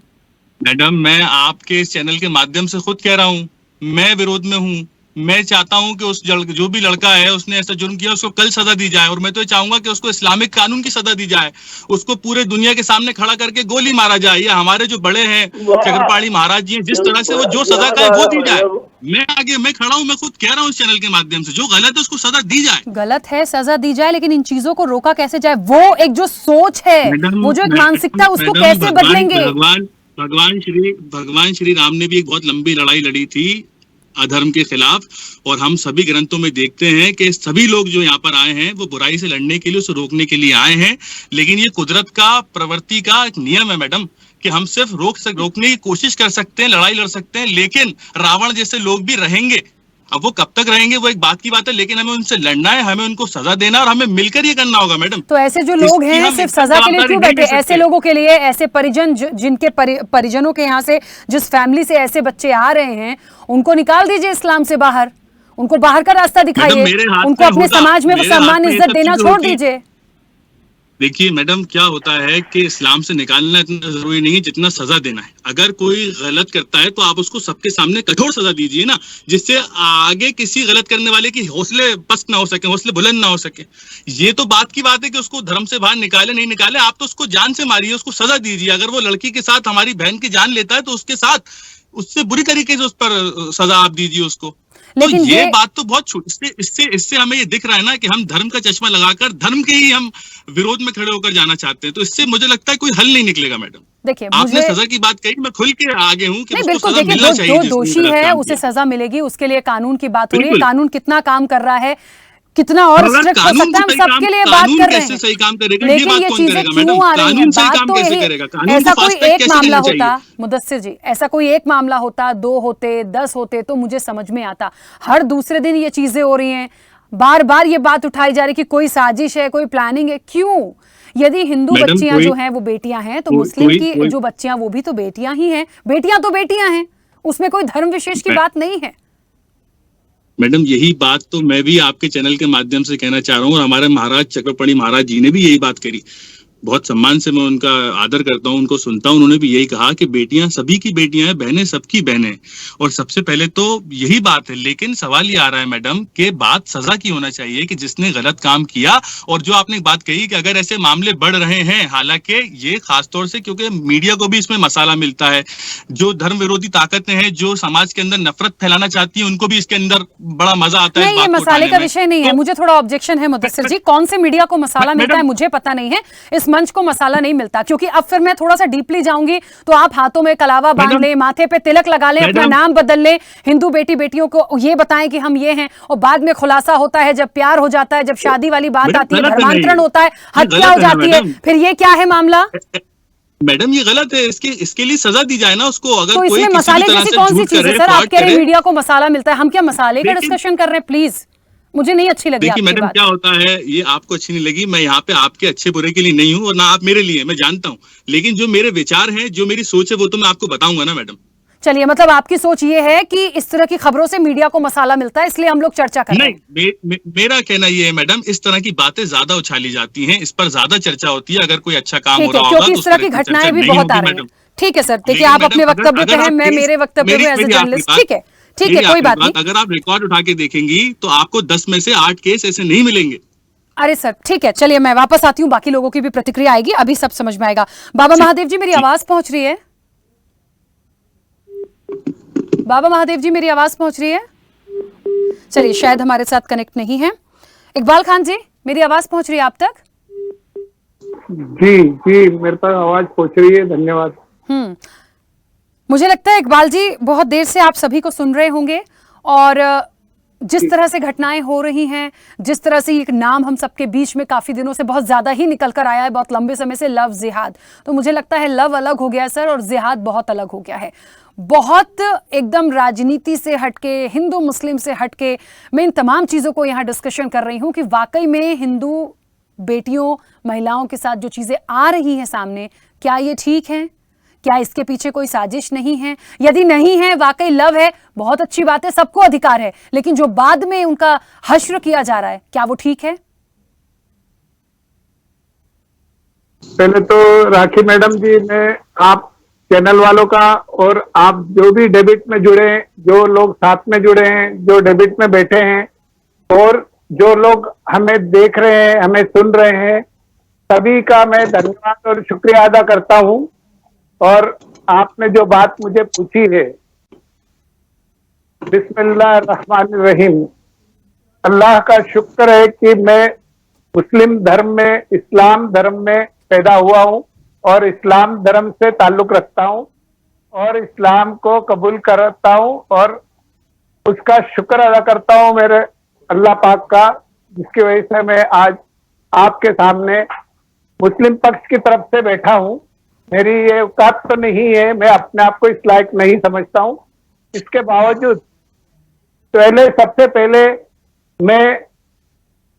मैडम, मैं आपके इस चैनल के माध्यम से खुद कह रहा हूँ, मैं विरोध में हूँ। मैं चाहता हूं कि उस जो भी लड़का है उसने ऐसा जुर्म किया उसको कल सजा दी जाए, और मैं तो चाहूंगा कि उसको इस्लामिक कानून की सजा दी जाए, उसको पूरे दुनिया के सामने खड़ा करके गोली मारा जाए, या हमारे जो बड़े हैं चक्रपाणी महाराज जी, जिस तरह से वो जो सजा का है वो दी जाए। मैं खड़ा हूं, मैं खुद कह रहा हूं इस चैनल के माध्यम से, जो गलत है उसको सजा दी जाए। गलत है, सजा दी जाए, लेकिन इन चीजों को रोका कैसे जाए? वो एक जो सोच है, वो जो एक मानसिकता, उसको कैसे बदलेंगे? भगवान श्री राम ने भी एक बहुत लंबी लड़ाई लड़ी थी अधर्म के खिलाफ, और हम सभी ग्रंथों में देखते हैं कि सभी लोग जो यहाँ पर आए हैं वो बुराई से लड़ने के लिए, उसे रोकने के लिए आए हैं। लेकिन ये कुदरत का, प्रवृत्ति का एक नियम है मैडम कि हम सिर्फ रोकने की कोशिश कर सकते हैं, लड़ाई लड़ सकते हैं, लेकिन रावण जैसे लोग भी रहेंगे, अब वो कब तक रहेंगे वो एक बात की बात है, लेकिन हमें उनसे लड़ना है, हमें उनको सजा देना और हमें मिलकर ये करना होगा मैडम। तो ऐसे जो लोग इसकी हैं हम सिर्फ इतना सजा के लिए जवाबदारी क्यों नहीं बैठे? ले सकते। ऐसे लोगों के लिए, ऐसे परिजन जिनके परिजनों के यहाँ से, जिस फैमिली से ऐसे बच्चे आ रहे हैं, उनको निकाल दीजिए इस्लाम से बाहर, उनको बाहर का रास्ता दिखाइए, मेरे हाथ उनको में अपने होता, समाज में वो मेरे हाथ सम्मान में ये इज्जत सब देना चीजें छोड़ होती। दीजिए। देखिए मैडम, क्या होता है कि इस्लाम से निकालना इतना जरूरी नहीं है जितना सजा देना है। अगर कोई गलत करता है तो आप उसको सबके सामने कठोर सजा दीजिए ना, जिससे आगे किसी गलत करने वाले की हौसले पस्त ना हो सके, हौसले बुलंद ना हो सके। ये तो बात की बात है कि उसको धर्म से बाहर निकाले नहीं निकाले, आप तो उसको जान से मारिए, उसको सजा दीजिए। अगर वो लड़की के साथ हमारी बहन की जान लेता है तो उसके साथ उससे बुरी तरीके से उस पर सजा आप दीजिए उसको। लेकिन तो ये बात तो बहुत छोटी, इससे हमें ये दिख रहा है ना कि हम धर्म का चश्मा लगाकर धर्म के ही हम विरोध में खड़े होकर जाना चाहते हैं। तो इससे मुझे लगता है कोई हल नहीं निकलेगा मैडम। देखिए, आपने मुझे सजा की बात कही, मैं खुल के आगे हूँ कि नहीं, उसको बिल्कुल सजा देखिए, मिलना चाहिए। जो दोषी है उसे सजा मिलेगी, उसके लिए कानून की बात हो रही है। बिल्कुल। कानून कितना काम कर रहा है, कितना और अगर स्ट्रिक्ट हो कानून सकता है, हम सही सबके काम- लिए बात कानून कर रहे कैसे हैं। सही काम करेगा, ये लेकिन बात ये कौन चीजें करेगा क्यों मैडम? आ रही हैं? कानून सही बात काम तो कैसे यही, करेगा? कानून ऐसा को कोई फास्ट ट्रैक एक कैसे मामला चलना चाहिए? होता, मुदस्सिर जी, ऐसा कोई एक मामला होता, 2 होते, 10 होते तो मुझे समझ में आता। हर दूसरे दिन ये चीजें हो रही हैं, बार बार ये बात उठाई जा रही कि कोई साजिश है, कोई प्लानिंग है। क्यों? यदि हिंदू मैडम, बच्चियां जो हैं वो बेटियां हैं, तो मुस्लिम की जो बच्चियां वो भी तो बेटियां ही हैं। बेटियां तो बेटियां हैं, उसमें कोई धर्म विशेष की बात नहीं है। मैडम, यही बात तो मैं भी आपके चैनल के माध्यम से कहना चाह रहा हूँ, और हमारे महाराज चक्रपाणी महाराज जी ने भी यही बात करी। बहुत सम्मान से मैं उनका आदर करता हूँ, उनको सुनता हूँ। उन्होंने भी यही कहा कि बेटियां सभी की बेटियां हैं, बहनें सबकी बहनें। और सबसे पहले तो यही बात है। लेकिन सवाल ये आ रहा है मैडम कि बात सजा की होना चाहिए कि जिसने गलत काम किया। और जो आपने बात कही कि अगर ऐसे मामले बढ़ रहे हैं, हालांकि ये खासतौर से क्योंकि मीडिया को भी इसमें मसाला मिलता है, जो धर्म विरोधी ताकतें हैं, जो समाज के अंदर नफरत फैलाना चाहती है, उनको भी इसके अंदर बड़ा मजा आता है। नहीं, ये मसाले का विषय नहीं है। मुझे थोड़ा ऑब्जेक्शन है मुदस्सिर जी, कौन से मीडिया को मसाला मिलता है मुझे पता नहीं है, इस मंच को मसाला नहीं मिलता। क्योंकि अब फिर मैं थोड़ा सा डीपली जाऊंगी तो आप हाथों में कलावा बांध लें, माथे पे तिलक लगा लें, अपना नाम बदल लें, हिंदू बेटियों को ये बताएं कि हम ये हैं, और बाद में खुलासा होता है जब प्यार हो जाता है, जब शादी वाली बात आती है, धर्मांतरण होता है, हत्या हो जाती है, फिर ये क्या है मामला? मैडम, ये गलत है। इसके लिए सजा दी जाए ना उसको। अगर तो कोई इसमें किसी मसाले भी तरह जैसी से कौन सी झूठ चीज है करे, सर? आप फ्रॉड कह रहे हैं करे। मीडिया को मसाला मिलता है, हम क्या मसाले का लेकिन- डिस्कशन कर रहे हैं? प्लीज, मुझे नहीं अच्छी लगी देखिए आपकी मैडम, बात। क्या होता है, ये आपको अच्छी नहीं लगी। मैं यहाँ पे आपके अच्छे बुरे के लिए नहीं हूँ, और ना आप मेरे लिए, मैं जानता हूँ। लेकिन जो मेरे विचार हैं, जो मेरी सोच है, वो तो मैं आपको बताऊंगा ना मैडम। चलिए, मतलब आपकी सोच ये है कि इस तरह की खबरों से मीडिया को मसाला मिलता है, इसलिए हम लोग चर्चा कर रहे हैं। नहीं, मेरा कहना ये है मैडम, इस तरह की बातें ज्यादा उछाली जाती हैं, इस पर ज्यादा चर्चा होती है। अगर कोई अच्छा काम हो ठीक है, रहा होगा क्योंकि तो इस तरह की घटनाएं भी बहुत आ रही हैं। ठीक है सर, देखिए, आप अपने वक्तव्य पे हैं, मैं मेरे वक्तव्य पे एज ए जर्नलिस्ट। ठीक है, ठीक है, कोई बात नहीं। अगर आप रिकॉर्ड उठा के देखेंगी तो आपको 10 में से 8 केस ऐसे नहीं मिलेंगे। अरे सर, ठीक है, चलिए मैं वापस आती हूँ, बाकी लोगों की भी प्रतिक्रिया आएगी, अभी सब समझ में आएगा। बाबा महादेव जी, मेरी आवाज पहुंच रही है? बाबा महादेव जी, मेरी आवाज पहुंच रही है? चलिए, शायद हमारे साथ कनेक्ट नहीं है। इकबाल खान जी, मेरी आवाज पहुंच रही है आप तक? जी जी, मेरे पास आवाज पहुंच रही है, धन्यवाद। मुझे लगता है इकबाल जी, बहुत देर से आप सभी को सुन रहे होंगे, और जिस तरह से घटनाएं हो रही हैं, जिस तरह से एक नाम हम सबके बीच में काफी दिनों से बहुत ज्यादा ही निकल कर आया है, बहुत लंबे समय से, लव जिहाद। तो मुझे लगता है लव अलग हो गया है सर, और जिहाद बहुत अलग हो गया है। बहुत एकदम राजनीति से हटके, हिंदू मुस्लिम से हटके, मैं इन तमाम चीजों को यहाँ डिस्कशन कर रही हूँ कि वाकई में हिंदू बेटियों, महिलाओं के साथ जो चीजें आ रही हैं सामने, क्या ये ठीक है? क्या इसके पीछे कोई साजिश नहीं है? यदि नहीं है, वाकई लव है, बहुत अच्छी बात है, सबको अधिकार है, लेकिन जो बाद में उनका हश्र किया जा रहा है, क्या वो ठीक है? पहले तो राखी मैडम जी, मैं आप चैनल वालों का, और आप जो भी डेबिट में जुड़े हैं, जो लोग साथ में जुड़े हैं, जो डेबिट में बैठे हैं, और जो लोग हमें देख रहे हैं, हमें सुन रहे हैं, सभी का मैं धन्यवाद और शुक्रिया अदा करता हूं। और आपने जो बात मुझे पूछी है, बिस्मिल्लाहिर्रहमानिर्रहीम, अल्लाह का शुक्र है कि मैं मुस्लिम धर्म में, इस्लाम धर्म में पैदा हुआ हूं, और इस्लाम धर्म से ताल्लुक रखता हूं, और इस्लाम को कबूल करता हूं, और उसका शुक्र अदा करता हूं मेरे अल्लाह पाक का, जिसकी वजह से मैं आज आपके सामने मुस्लिम पक्ष की तरफ से बैठा हूं। मेरी ये औकात तो नहीं है, मैं अपने आप को इस लायक नहीं समझता हूं। इसके बावजूद सबसे पहले मैं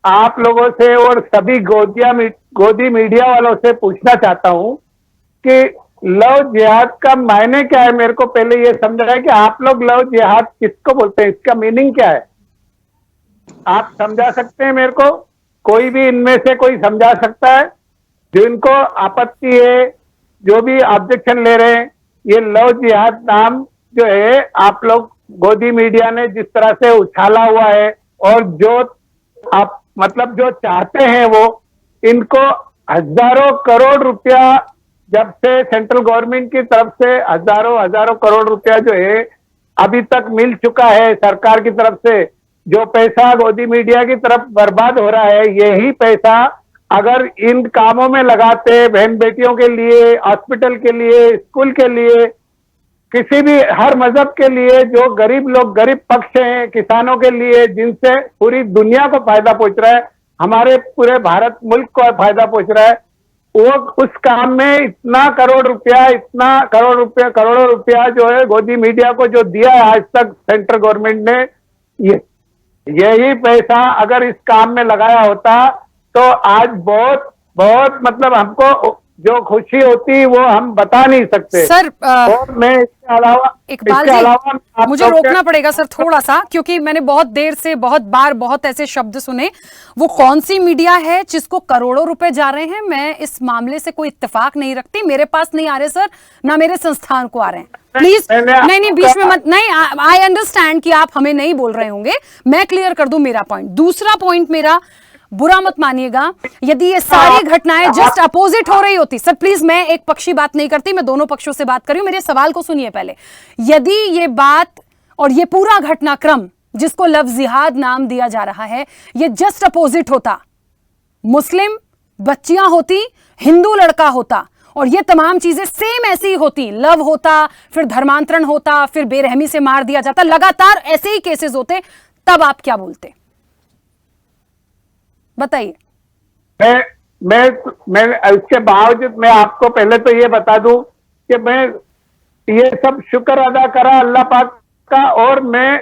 आप लोगों से और सभी गोदी मीडिया वालों से पूछना चाहता हूं कि लव जिहाद का मायने क्या है। मेरे को पहले ये समझाए कि आप लोग लव जिहाद किसको बोलते हैं, इसका मीनिंग क्या है, आप समझा सकते हैं मेरे को? कोई भी इनमें से कोई समझा सकता है? जिनको आपत्ति है, जो भी ऑब्जेक्शन ले रहे हैं, ये लव जिहाद नाम जो है आप लोग गोदी मीडिया ने जिस तरह से उछाला हुआ है, और जो आप मतलब जो चाहते हैं वो, इनको हजारों करोड़ रुपया जब से सेंट्रल गवर्नमेंट की तरफ से हजारों करोड़ रुपया जो है अभी तक मिल चुका है सरकार की तरफ से। जो पैसा गोदी मीडिया की तरफ बर्बाद हो रहा है, यही पैसा अगर इन कामों में लगाते, बहन बेटियों के लिए, हॉस्पिटल के लिए, स्कूल के लिए, किसी भी हर मजहब के लिए, जो गरीब लोग, गरीब पक्ष हैं, किसानों के लिए, जिनसे पूरी दुनिया को फायदा पहुंच रहा है, हमारे पूरे भारत मुल्क को फायदा पहुंच रहा है, वो उस काम में इतना करोड़ों रुपया जो है गोदी मीडिया को जो दिया है आज तक सेंट्रल गवर्नमेंट ने, यही पैसा अगर इस काम में लगाया होता तो आज बहुत मतलब हमको जो खुशी होती वो हम बता नहीं सकते सर। और मैं इसके अलावा मुझे रोकना पड़ेगा सर थोड़ा सा, क्योंकि मैंने बहुत देर से बहुत बार बहुत ऐसे शब्द सुने। वो कौन सी मीडिया है जिसको करोड़ों रुपए जा रहे हैं? मैं इस मामले से कोई इत्तेफाक नहीं रखती, मेरे पास नहीं आ रहे सर, ना मेरे संस्थान को आ रहे हैं। प्लीज नहीं बीच में मत, नहीं, आई अंडरस्टैंड कि आप हमें नहीं बोल रहे होंगे, मैं क्लियर कर दूं मेरा पॉइंट। दूसरा पॉइंट मेरा, बुरा मत मानिएगा, यदि ये सारी घटनाएं जस्ट अपोजिट हो रही होती, सर प्लीज, मैं एक पक्षी बात नहीं करती, मैं दोनों पक्षों से बात कर रही हूं, मेरे सवाल को सुनिए पहले। यदि ये बात और ये पूरा घटनाक्रम जिसको लव जिहाद नाम दिया जा रहा है, ये जस्ट अपोजिट होता, मुस्लिम बच्चियां होती, हिंदू लड़का होता, और ये तमाम चीजें सेम ऐसी ही होती, लव होता, फिर धर्मांतरण होता, फिर बेरहमी से मार दिया जाता, लगातार ऐसे ही केसेस होते, तब आप क्या बोलते? बताइए। मैं इसके बावजूद मैं आपको पहले तो ये बता दूं कि मैं ये सब शुक्र अदा करा अल्लाह पाक का, और मैं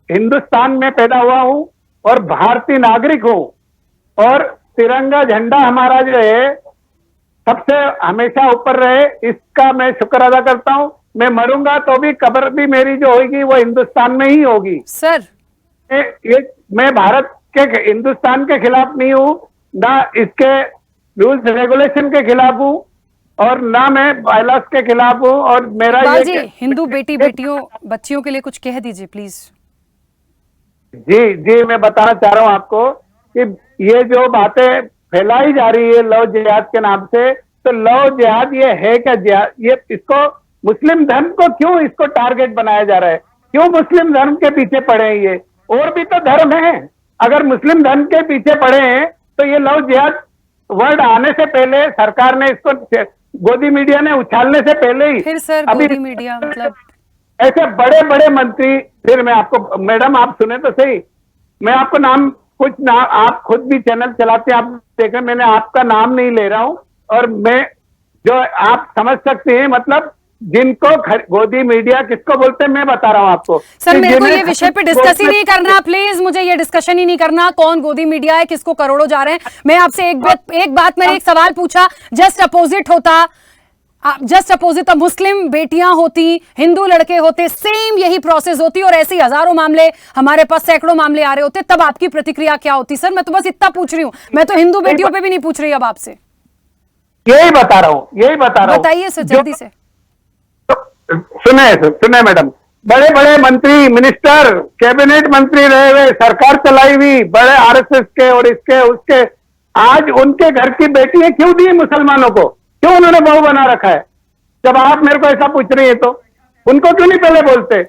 हिंदुस्तान में पैदा हुआ हूं और भारतीय नागरिक हूं, और तिरंगा झंडा हमारा जो है सबसे हमेशा ऊपर रहे, इसका मैं शुक्र अदा करता हूं। मैं मरूंगा तो भी कब्र भी मेरी जो होगी वो हिंदुस्तान में ही होगी। सर मैं भारत के हिंदुस्तान के खिलाफ नहीं हूं, ना इसके रूल्स रेगुलेशन के खिलाफ हूं, और ना मैं बायलॉस के खिलाफ हूं। और मेरा ये हिंदू बेटियों बच्चियों के लिए कुछ कह दीजिए प्लीज। जी मैं बताना चाह रहा हूं आपको कि ये जो बातें फैलाई जा रही है लव जिहाद के नाम से, तो लव जिहाद ये है क्या? जिहाद ये, इसको मुस्लिम धर्म को क्यों इसको टारगेट बनाया जा रहा है? क्यों मुस्लिम धर्म के पीछे पड़े हैं? ये और भी तो धर्म है, अगर मुस्लिम धर्म के पीछे पड़े हैं तो ये लव जिहाद वर्ड आने से पहले सरकार ने इसको, गोदी मीडिया ने उछालने से पहले ही, फिर सर अभी गोदी मीडिया मतलब ऐसे बड़े बड़े मंत्री, फिर मैं आपको, मैडम आप सुने तो सही, मैं आपको नाम कुछ ना, आप खुद भी चैनल चलाते हैं, आप देखें, मैंने आपका नाम नहीं ले रहा हूं, और मैं जो आप समझ सकते हैं मतलब जिनको गोदी मीडिया किसको बोलते हैं मैं बता रहा हूं आपको। सर मेरे को ये विषय पे डिस्कस ही नहीं करना, प्लीज मुझे ये डिस्कशन ही नहीं करना, कौन गोदी मीडिया है, किसको करोड़ों जा रहे हैं। मैं आपसे एक बात मैंने एक सवाल पूछा, जस्ट अपोजिट होता, जस्ट अपोजिट, मुस्लिम बेटियां होती, हिंदू लड़के होते, सेम यही प्रोसेस होती, और ऐसे हजारों मामले हमारे पास, सैकड़ों मामले आ रहे होते, तब आपकी प्रतिक्रिया क्या होती? सर मैं तो बस इतना पूछ रही हूँ, मैं तो हिंदू बेटियों पे भी नहीं पूछ रही अब आपसे, यही बता रहा हूँ। बताइए सर जल्दी से। सुने मैडम, बड़े बड़े मंत्री, मिनिस्टर, कैबिनेट मंत्री रहे हुए, सरकार चलाई हुई, बड़े आरएसएस के और इसके उसके, आज उनके घर की बेटियां क्यों दी मुसलमानों को? क्यों उन्होंने बहू बना रखा है? जब आप मेरे को ऐसा पूछ रही है तो उनको क्यों नहीं पहले बोलते?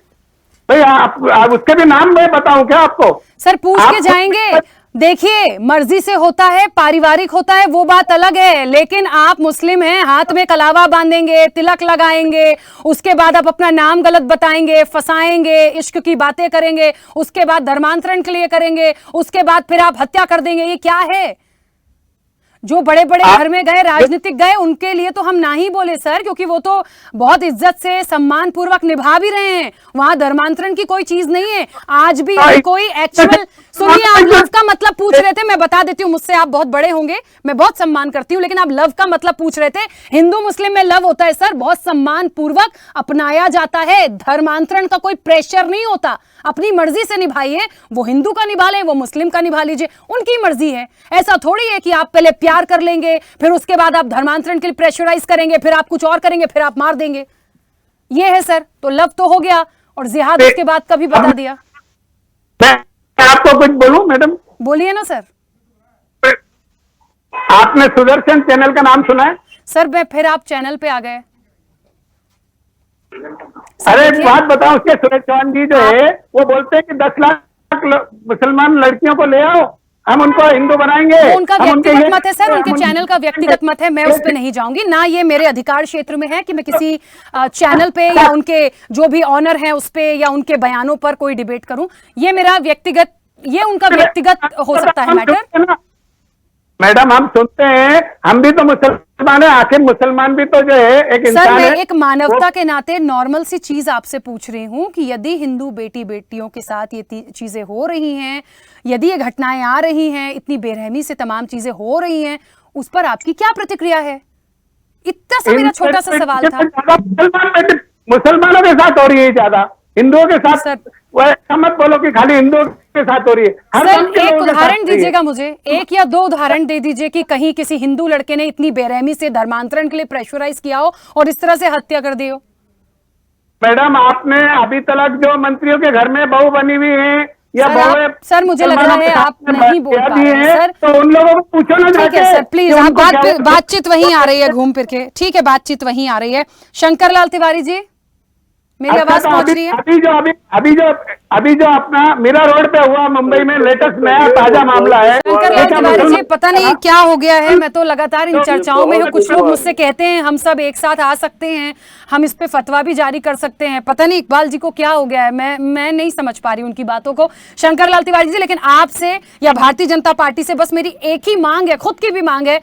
भाई आप उसके भी नाम मैं बताऊं क्या आपको? सर पूछ के जाएंगे। देखिए मर्जी से होता है, पारिवारिक होता है, वो बात अलग है, लेकिन आप मुस्लिम हैं, हाथ में कलावा बांधेंगे, तिलक लगाएंगे, उसके बाद आप अपना नाम गलत बताएंगे, फंसाएंगे, इश्क की बातें करेंगे, उसके बाद धर्मांतरण के लिए करेंगे, उसके बाद फिर आप हत्या कर देंगे, ये क्या है? जो बड़े बड़े घर में गए, राजनीतिक गए, उनके लिए तो हम ना ही बोले सर, क्योंकि वो तो बहुत इज्जत से सम्मान पूर्वक निभा भी रहे हैं। वहां धर्मांतरण की कोई चीज नहीं है। आज भी कोई एक्चुअल, सुनिए, आप लव का मतलब पूछ रहे थे, मैं बता देती हूँ, मुझसे आप बहुत बड़े होंगे, मैं बहुत सम्मान करती हूँ, लेकिन आप लव का मतलब पूछ रहे थे। हिंदू मुस्लिम में लव होता है सर, बहुत सम्मान पूर्वक अपनाया जाता है। धर्मांतरण का कोई प्रेशर नहीं होता, अपनी मर्जी से निभाइए। वो हिंदू का निभा लें, वो मुस्लिम का निभा लीजिए, उनकी मर्जी है। ऐसा थोड़ी है कि आप पहले प्यार कर लेंगे, फिर उसके बाद आप धर्मांतरण के लिए प्रेशराइज करेंगे, फिर आप कुछ और करेंगे, फिर आप मार देंगे। ये है सर। तो लव तो हो गया और जिहाद उसके बाद का भी बता दिया। मैं आपको कुछ बोलूं मैडम? बोलिए ना सर। आपने सुदर्शन चैनल का नाम सुना है? सर मैं फिर आप चैनल पे आ गए। अरे एक बात बताओ, उसके सुरेश चौहान जी जो है वो बोलते हैं कि 10 लाख मुसलमान लड़कियों को ले आओ, हम उनको हिंदू बनाएंगे। वो उनका व्यक्तिगत मत है सर, उनके चैनल का व्यक्तिगत मत है, मैं उस पे नहीं जाऊंगी ना। ये मेरे अधिकार क्षेत्र में है कि मैं किसी चैनल पे या उनके जो भी ऑनर है उस पे या उनके बयानों पर कोई डिबेट करूं। ये मेरा व्यक्तिगत, ये उनका व्यक्तिगत हो सकता है मैटर। मैडम हम सुनते हैं, हम भी तो मुसलमान है, आखिर मुसलमान भी तो जो है एक इंसान सर, मैं है। एक मानवता के नाते नॉर्मल सी चीज आपसे पूछ रही हूँ कि यदि हिंदू बेटी बेटियों के साथ ये चीजें हो रही हैं, यदि ये घटनाएं आ रही हैं, इतनी बेरहमी से तमाम चीजें हो रही हैं, उस पर आपकी क्या प्रतिक्रिया है? इतना सा मेरा छोटा सा सवाल था। मुसलमानों के साथ हो रही है ज्यादा, हिंदुओं के साथ सर, वो ऐसा मत बोलो कि खाली हिंदुओं के साथ हो रही है। हर सर धर्म के एक लोगों के साथ उदाहरण हो रही है। दीजिएगा मुझे, एक या दो उदाहरण दे दीजिए कि कहीं किसी हिंदू लड़के ने इतनी बेरहमी से धर्मांतरण के लिए प्रेशराइज किया हो और इस तरह से हत्या कर दी हो। मैडम आपने अभी तक जो मंत्रियों के घर में बहू बनी हुई है या बहुएं सर मुझे लग रहा है आप नहीं बोल पा रहे हैं सर, तो उन लोगों को पूछो ना। ठीक है सर, प्लीज आप बातचीत वहीं आ रही है घूम फिर के। ठीक है, बातचीत वहीं आ रही है। शंकर लाल तिवारी जी, मेरी आवाज पहुंच रही है? अभी जो अपना मीरा रोड पे हुआ मुंबई में लेटेस्ट नया ताजा मामला है। शंकर लाल तिवारी जी, पता नहीं क्या हो गया है, मैं तो लगातार इन चर्चाओं में हूँ। कुछ लोग मुझसे कहते हैं हम सब एक साथ आ सकते हैं, हम इस पे फतवा भी जारी कर सकते हैं। पता नहीं इकबाल जी को क्या हो गया है, मैं नहीं समझ पा रही उनकी बातों को। शंकर लाल तिवारी जी, लेकिन आपसे या भारतीय जनता पार्टी से बस मेरी एक ही मांग है, खुद की भी मांग है,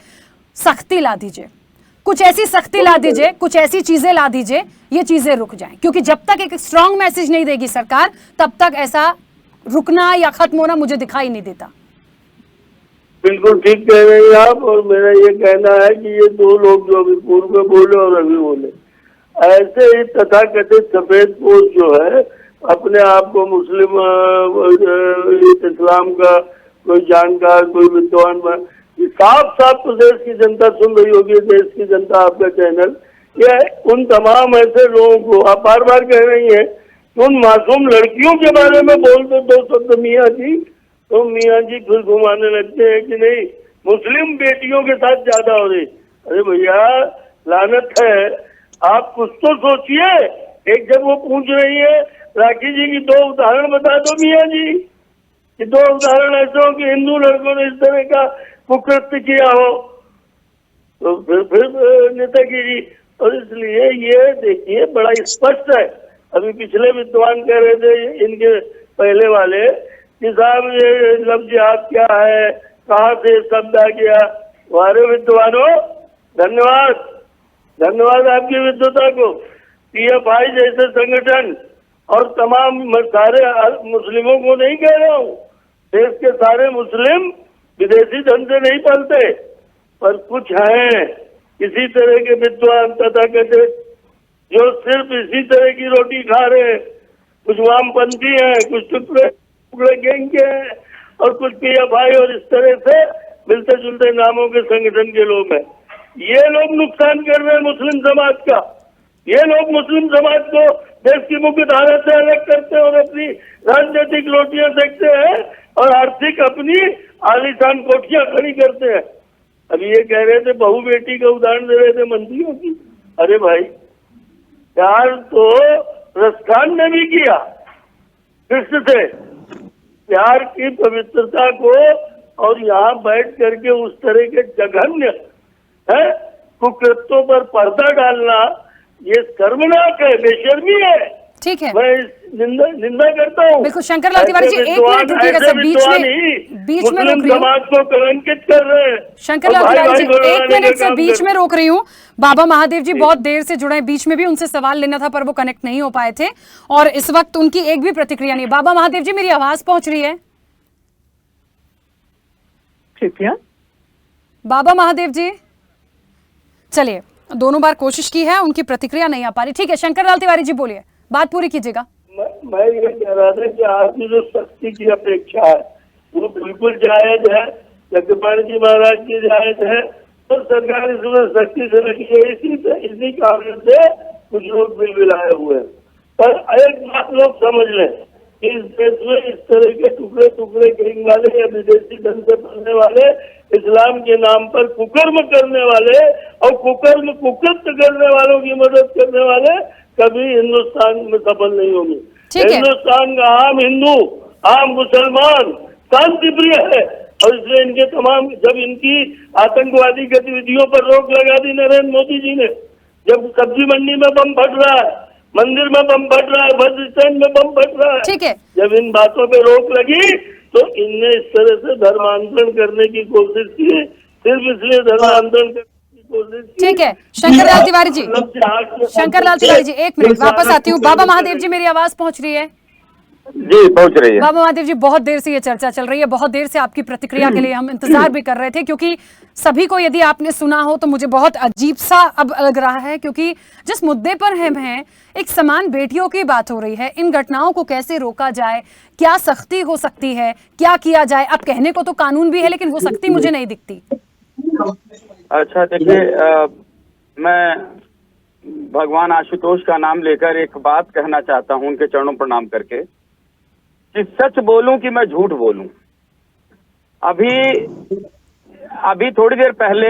सख्ती ला दीजिए, कुछ ऐसी सख्ती ला दीजिए, कुछ ऐसी चीजें ला दीजिए, ये चीजें रुक जाएं। क्योंकि जब तक एक स्ट्रांग मैसेज नहीं देगी सरकार, तब तक ऐसा रुकना या खत्म होना मुझे दिखाई नहीं देता। बिल्कुल ठीक कह रहे हैं आप। और मेरा ये कहना है कि ये दो लोग जो अभी पूर्व में बोले और अभी बोले, ऐसे ही तथाकथित सफेद पोश जो है, अपने आप को मुस्लिम इस्लाम का कोई जानकार, कोई विद्वान, साफ साफ तो देश की जनता सुन रही होगी, देश की जनता आपका चैनल, ये उन तमाम ऐसे लोगों को आप बार बार कह रही हैं कि उन मासूम लड़कियों के बारे में बोलते दो शब्द मियाँ जी, तो मियाँ जी खुद घुमाने लगते हैं कि नहीं मुस्लिम बेटियों के साथ ज्यादा हो रही। अरे भैया लानत है, आप कुछ तो सोचिए। एक जब वो पूछ रही है राखी जी की, दो उदाहरण बता दो मियाँ जी, कि दो उदाहरण ऐसे हो कि हिंदू लड़कों ने इस तरह का कुकृत्य किया हो, तो फिर नेतागिरी। और इसलिए ये देखिए बड़ा स्पष्ट है। अभी पिछले विद्वान कह रहे थे, इनके पहले वाले, कि साहब ये लव जिहाद क्या है, कहाँ से शब्द आ गया। हमारे विद्वानों धन्यवाद, धन्यवाद आपकी विद्वता को। PFI जैसे संगठन और तमाम सारे मुस्लिमों को नहीं कह रहा हूँ, देश के सारे मुस्लिम विदेशी धन से नहीं पलते, पर कुछ हैं इसी तरह के विद्वान तथाकथित जो सिर्फ इसी तरह की रोटी खा रहे हैं। कुछ वामपंथी हैं, कुछ टुकड़े गैंग के हैं और कुछ PFI और इस तरह से मिलते जुलते नामों के संगठन के लोग हैं। ये लोग नुकसान कर रहे हैं मुस्लिम समाज का। ये लोग मुस्लिम समाज को देश की मुख्य धारा से अलग करते हैं और अपनी राजनीतिक रोटियां सेकते हैं और आर्थिक अपनी आलीशान कोठियां खड़ी करते हैं। अभी ये कह रहे थे बहू बेटी का उदाहरण दे रहे थे मंत्रियों की। अरे भाई प्यार तो रसखान ने भी किया कृष्ण से, प्यार की पवित्रता को, और यहाँ बैठ करके उस तरह के जघन्य है कुकृत्यों पर पर्दा डालना, ये शर्मनाक है, बेशर्मी है। ठीक है, मैं निंदा करता हूँ। बिल्कुल। शंकर लाल तिवारी जी, एक मिनट रुकिएगा सर, बीच में मुस्लिम रोक रही हूँ। समाज को कलंकित कर रहे हैं। शंकर लाल तिवारी जी, एक मिनट से बीच में रोक रही हूँ। बाबा महादेव जी बहुत देर से जुड़े हैं, बीच में भी उनसे सवाल लेना था पर वो कनेक्ट नहीं हो पाए थे और इस वक्त उनकी एक भी प्रतिक्रिया नहीं है। बाबा महादेव जी, मेरी आवाज पहुंच रही है? कृपया। बाबा महादेव जी, चलिए, दोनों बार कोशिश की है, उनकी प्रतिक्रिया नहीं आ पा रही। ठीक है, शंकर लाल तिवारी जी बोलिए, बात पूरी कीजिएगा। मैं ये कह रहा था कि आपकी जो सख्ती की अपेक्षा है वो बिल्कुल जायज है, यज्ञपाल जी महाराज की जायज है, तो सरकार इसमें सख्ती से रखी है। इसी कारण से कुछ लोग बिलबिलाए हुए हैं। पर एक बात लोग समझ लें कि इस देश में इस तरह के टुकड़े टुकड़े करेंगे वाले या विदेशी ढंग से पढ़ने वाले, इस्लाम के नाम पर कुकर्म करने वाले और कुकर्म कुकृत्य करने वालों की मदद करने वाले कभी हिंदुस्तान में सफल नहीं होंगे। हिंदुस्तान का आम हिंदू, आम मुसलमान शांति प्रिय है और इसलिए इनके तमाम, जब इनकी आतंकवादी गतिविधियों पर रोक लगा दी नरेंद्र मोदी जी ने, जब सब्जी मंडी में बम फट रहा है, मंदिर में बम फट रहा है, बस स्टैंड में बम फट रहा है, ठीक है, जब इन बातों पे रोक लगी तो इनने इस तरह से धर्मांतरण करने की कोशिश की, सिर्फ इसलिए धर्मांतरण करने की कोशिश की। ठीक है, शंकर लाल तिवारी जी, शंकर लाल तिवारी जी, एक मिनट, वापस आती हूँ। बाबा महादेव जी, मेरी आवाज पहुंच रही है? जी पहुंच रही है। बाबा महादेव जी, बहुत देर से ये चर्चा चल रही है, बहुत देर से आपकी प्रतिक्रिया के लिए हम इंतजार भी कर रहे थे, क्योंकि सभी को यदि आपने सुना हो तो मुझे बहुत अजीब सा अब लग रहा है, क्योंकि जिस मुद्दे पर हम हैं, एक समान बेटियों की बात हो रही है, इन घटनाओं को कैसे रोका जाए, क्या सख्ती हो सकती है, क्या किया जाए। अब कहने को तो कानून भी है, लेकिन वो सख्ती मुझे नहीं दिखती। अच्छा देखिए, मैं भगवान आशुतोष का नाम लेकर एक बात कहना चाहता हूं, उनके चरणों पर प्रणाम करके, कि सच बोलूं कि मैं झूठ बोलूं। अभी थोड़ी देर पहले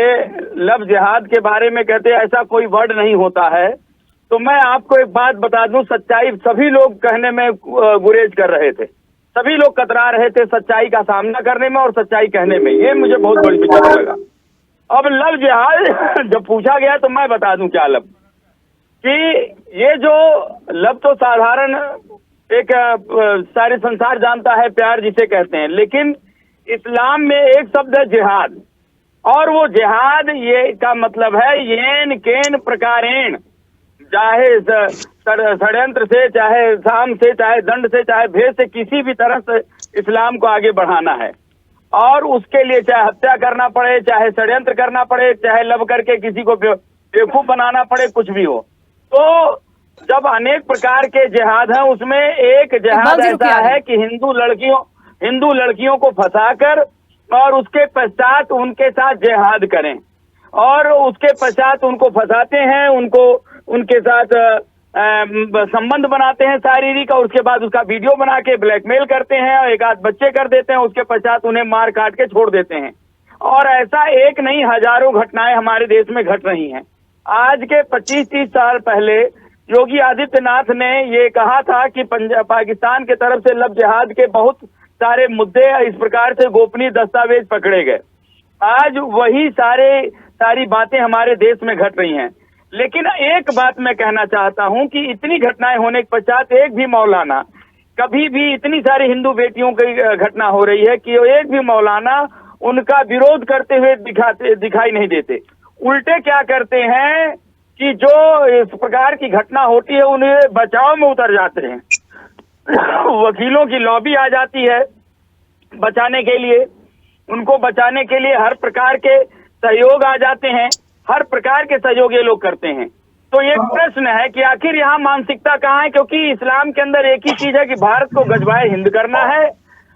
लव जिहाद के बारे में कहते ऐसा कोई वर्ड नहीं होता है, तो मैं आपको एक बात बता दूं, सच्चाई सभी लोग कहने में गुरेज कर रहे थे, सभी लोग कतरा रहे थे सच्चाई का सामना करने में और सच्चाई कहने में। ये मुझे बहुत बड़ी विचार लगा। अब लव जिहाद जब पूछा गया तो मैं बता दूं क्या लव, कि ये जो लव तो साधारण एक सारे संसार जानता है, प्यार जिसे कहते हैं, लेकिन इस्लाम में एक शब्द है जिहाद, और वो जिहाद ये का मतलब है येन केन प्रकारेण, चाहे षड्यंत्र से, चाहे साम से, चाहे दंड से, चाहे भेद से, किसी भी तरह से इस्लाम को आगे बढ़ाना है। और उसके लिए चाहे हत्या करना पड़े, चाहे षड्यंत्र करना पड़े, चाहे लब करके किसी को बेवकूफ बनाना पड़े, कुछ भी हो। तो जब अनेक प्रकार के जिहाद हैं, उसमें एक जिहाद ऐसा है कि हिंदू लड़कियों को फंसाकर और उसके पश्चात उनके साथ जिहाद करें, और उसके पश्चात उनको फंसाते हैं, उनको उनके साथ संबंध बनाते हैं शारीरिक, और उसके बाद उसका वीडियो बना के ब्लैकमेल करते हैं और एक आध बच्चे कर देते हैं, उसके पश्चात उन्हें मार काट के छोड़ देते हैं। और ऐसा एक नहीं, हजारों घटनाएं हमारे देश में घट रही हैं। आज के 25-30 साल पहले योगी आदित्यनाथ ने ये कहा था कि पाकिस्तान के तरफ से लव जिहाद के बहुत सारे मुद्दे इस प्रकार से गोपनीय दस्तावेज पकड़े गए। आज वही सारी बातें हमारे देश में घट रही हैं। लेकिन एक बात मैं कहना चाहता हूं कि इतनी घटनाएं होने के पश्चात एक भी मौलाना, कभी भी इतनी सारी हिंदू बेटियों की घटना हो रही है कि एक भी मौलाना उनका विरोध करते हुए दिखाई नहीं देते। उल्टे क्या करते हैं कि जो इस प्रकार की घटना होती है उन्हें बचाव में उतर जाते हैं। वकीलों की लॉबी आ जाती है बचाने के लिए, उनको बचाने के लिए हर प्रकार के सहयोग आ जाते हैं, हर प्रकार के सहयोग ये लोग करते हैं। तो ये प्रश्न है कि आखिर यहाँ मानसिकता कहाँ है, क्योंकि इस्लाम के अंदर एक ही चीज है कि भारत को गजवाए हिंद करना है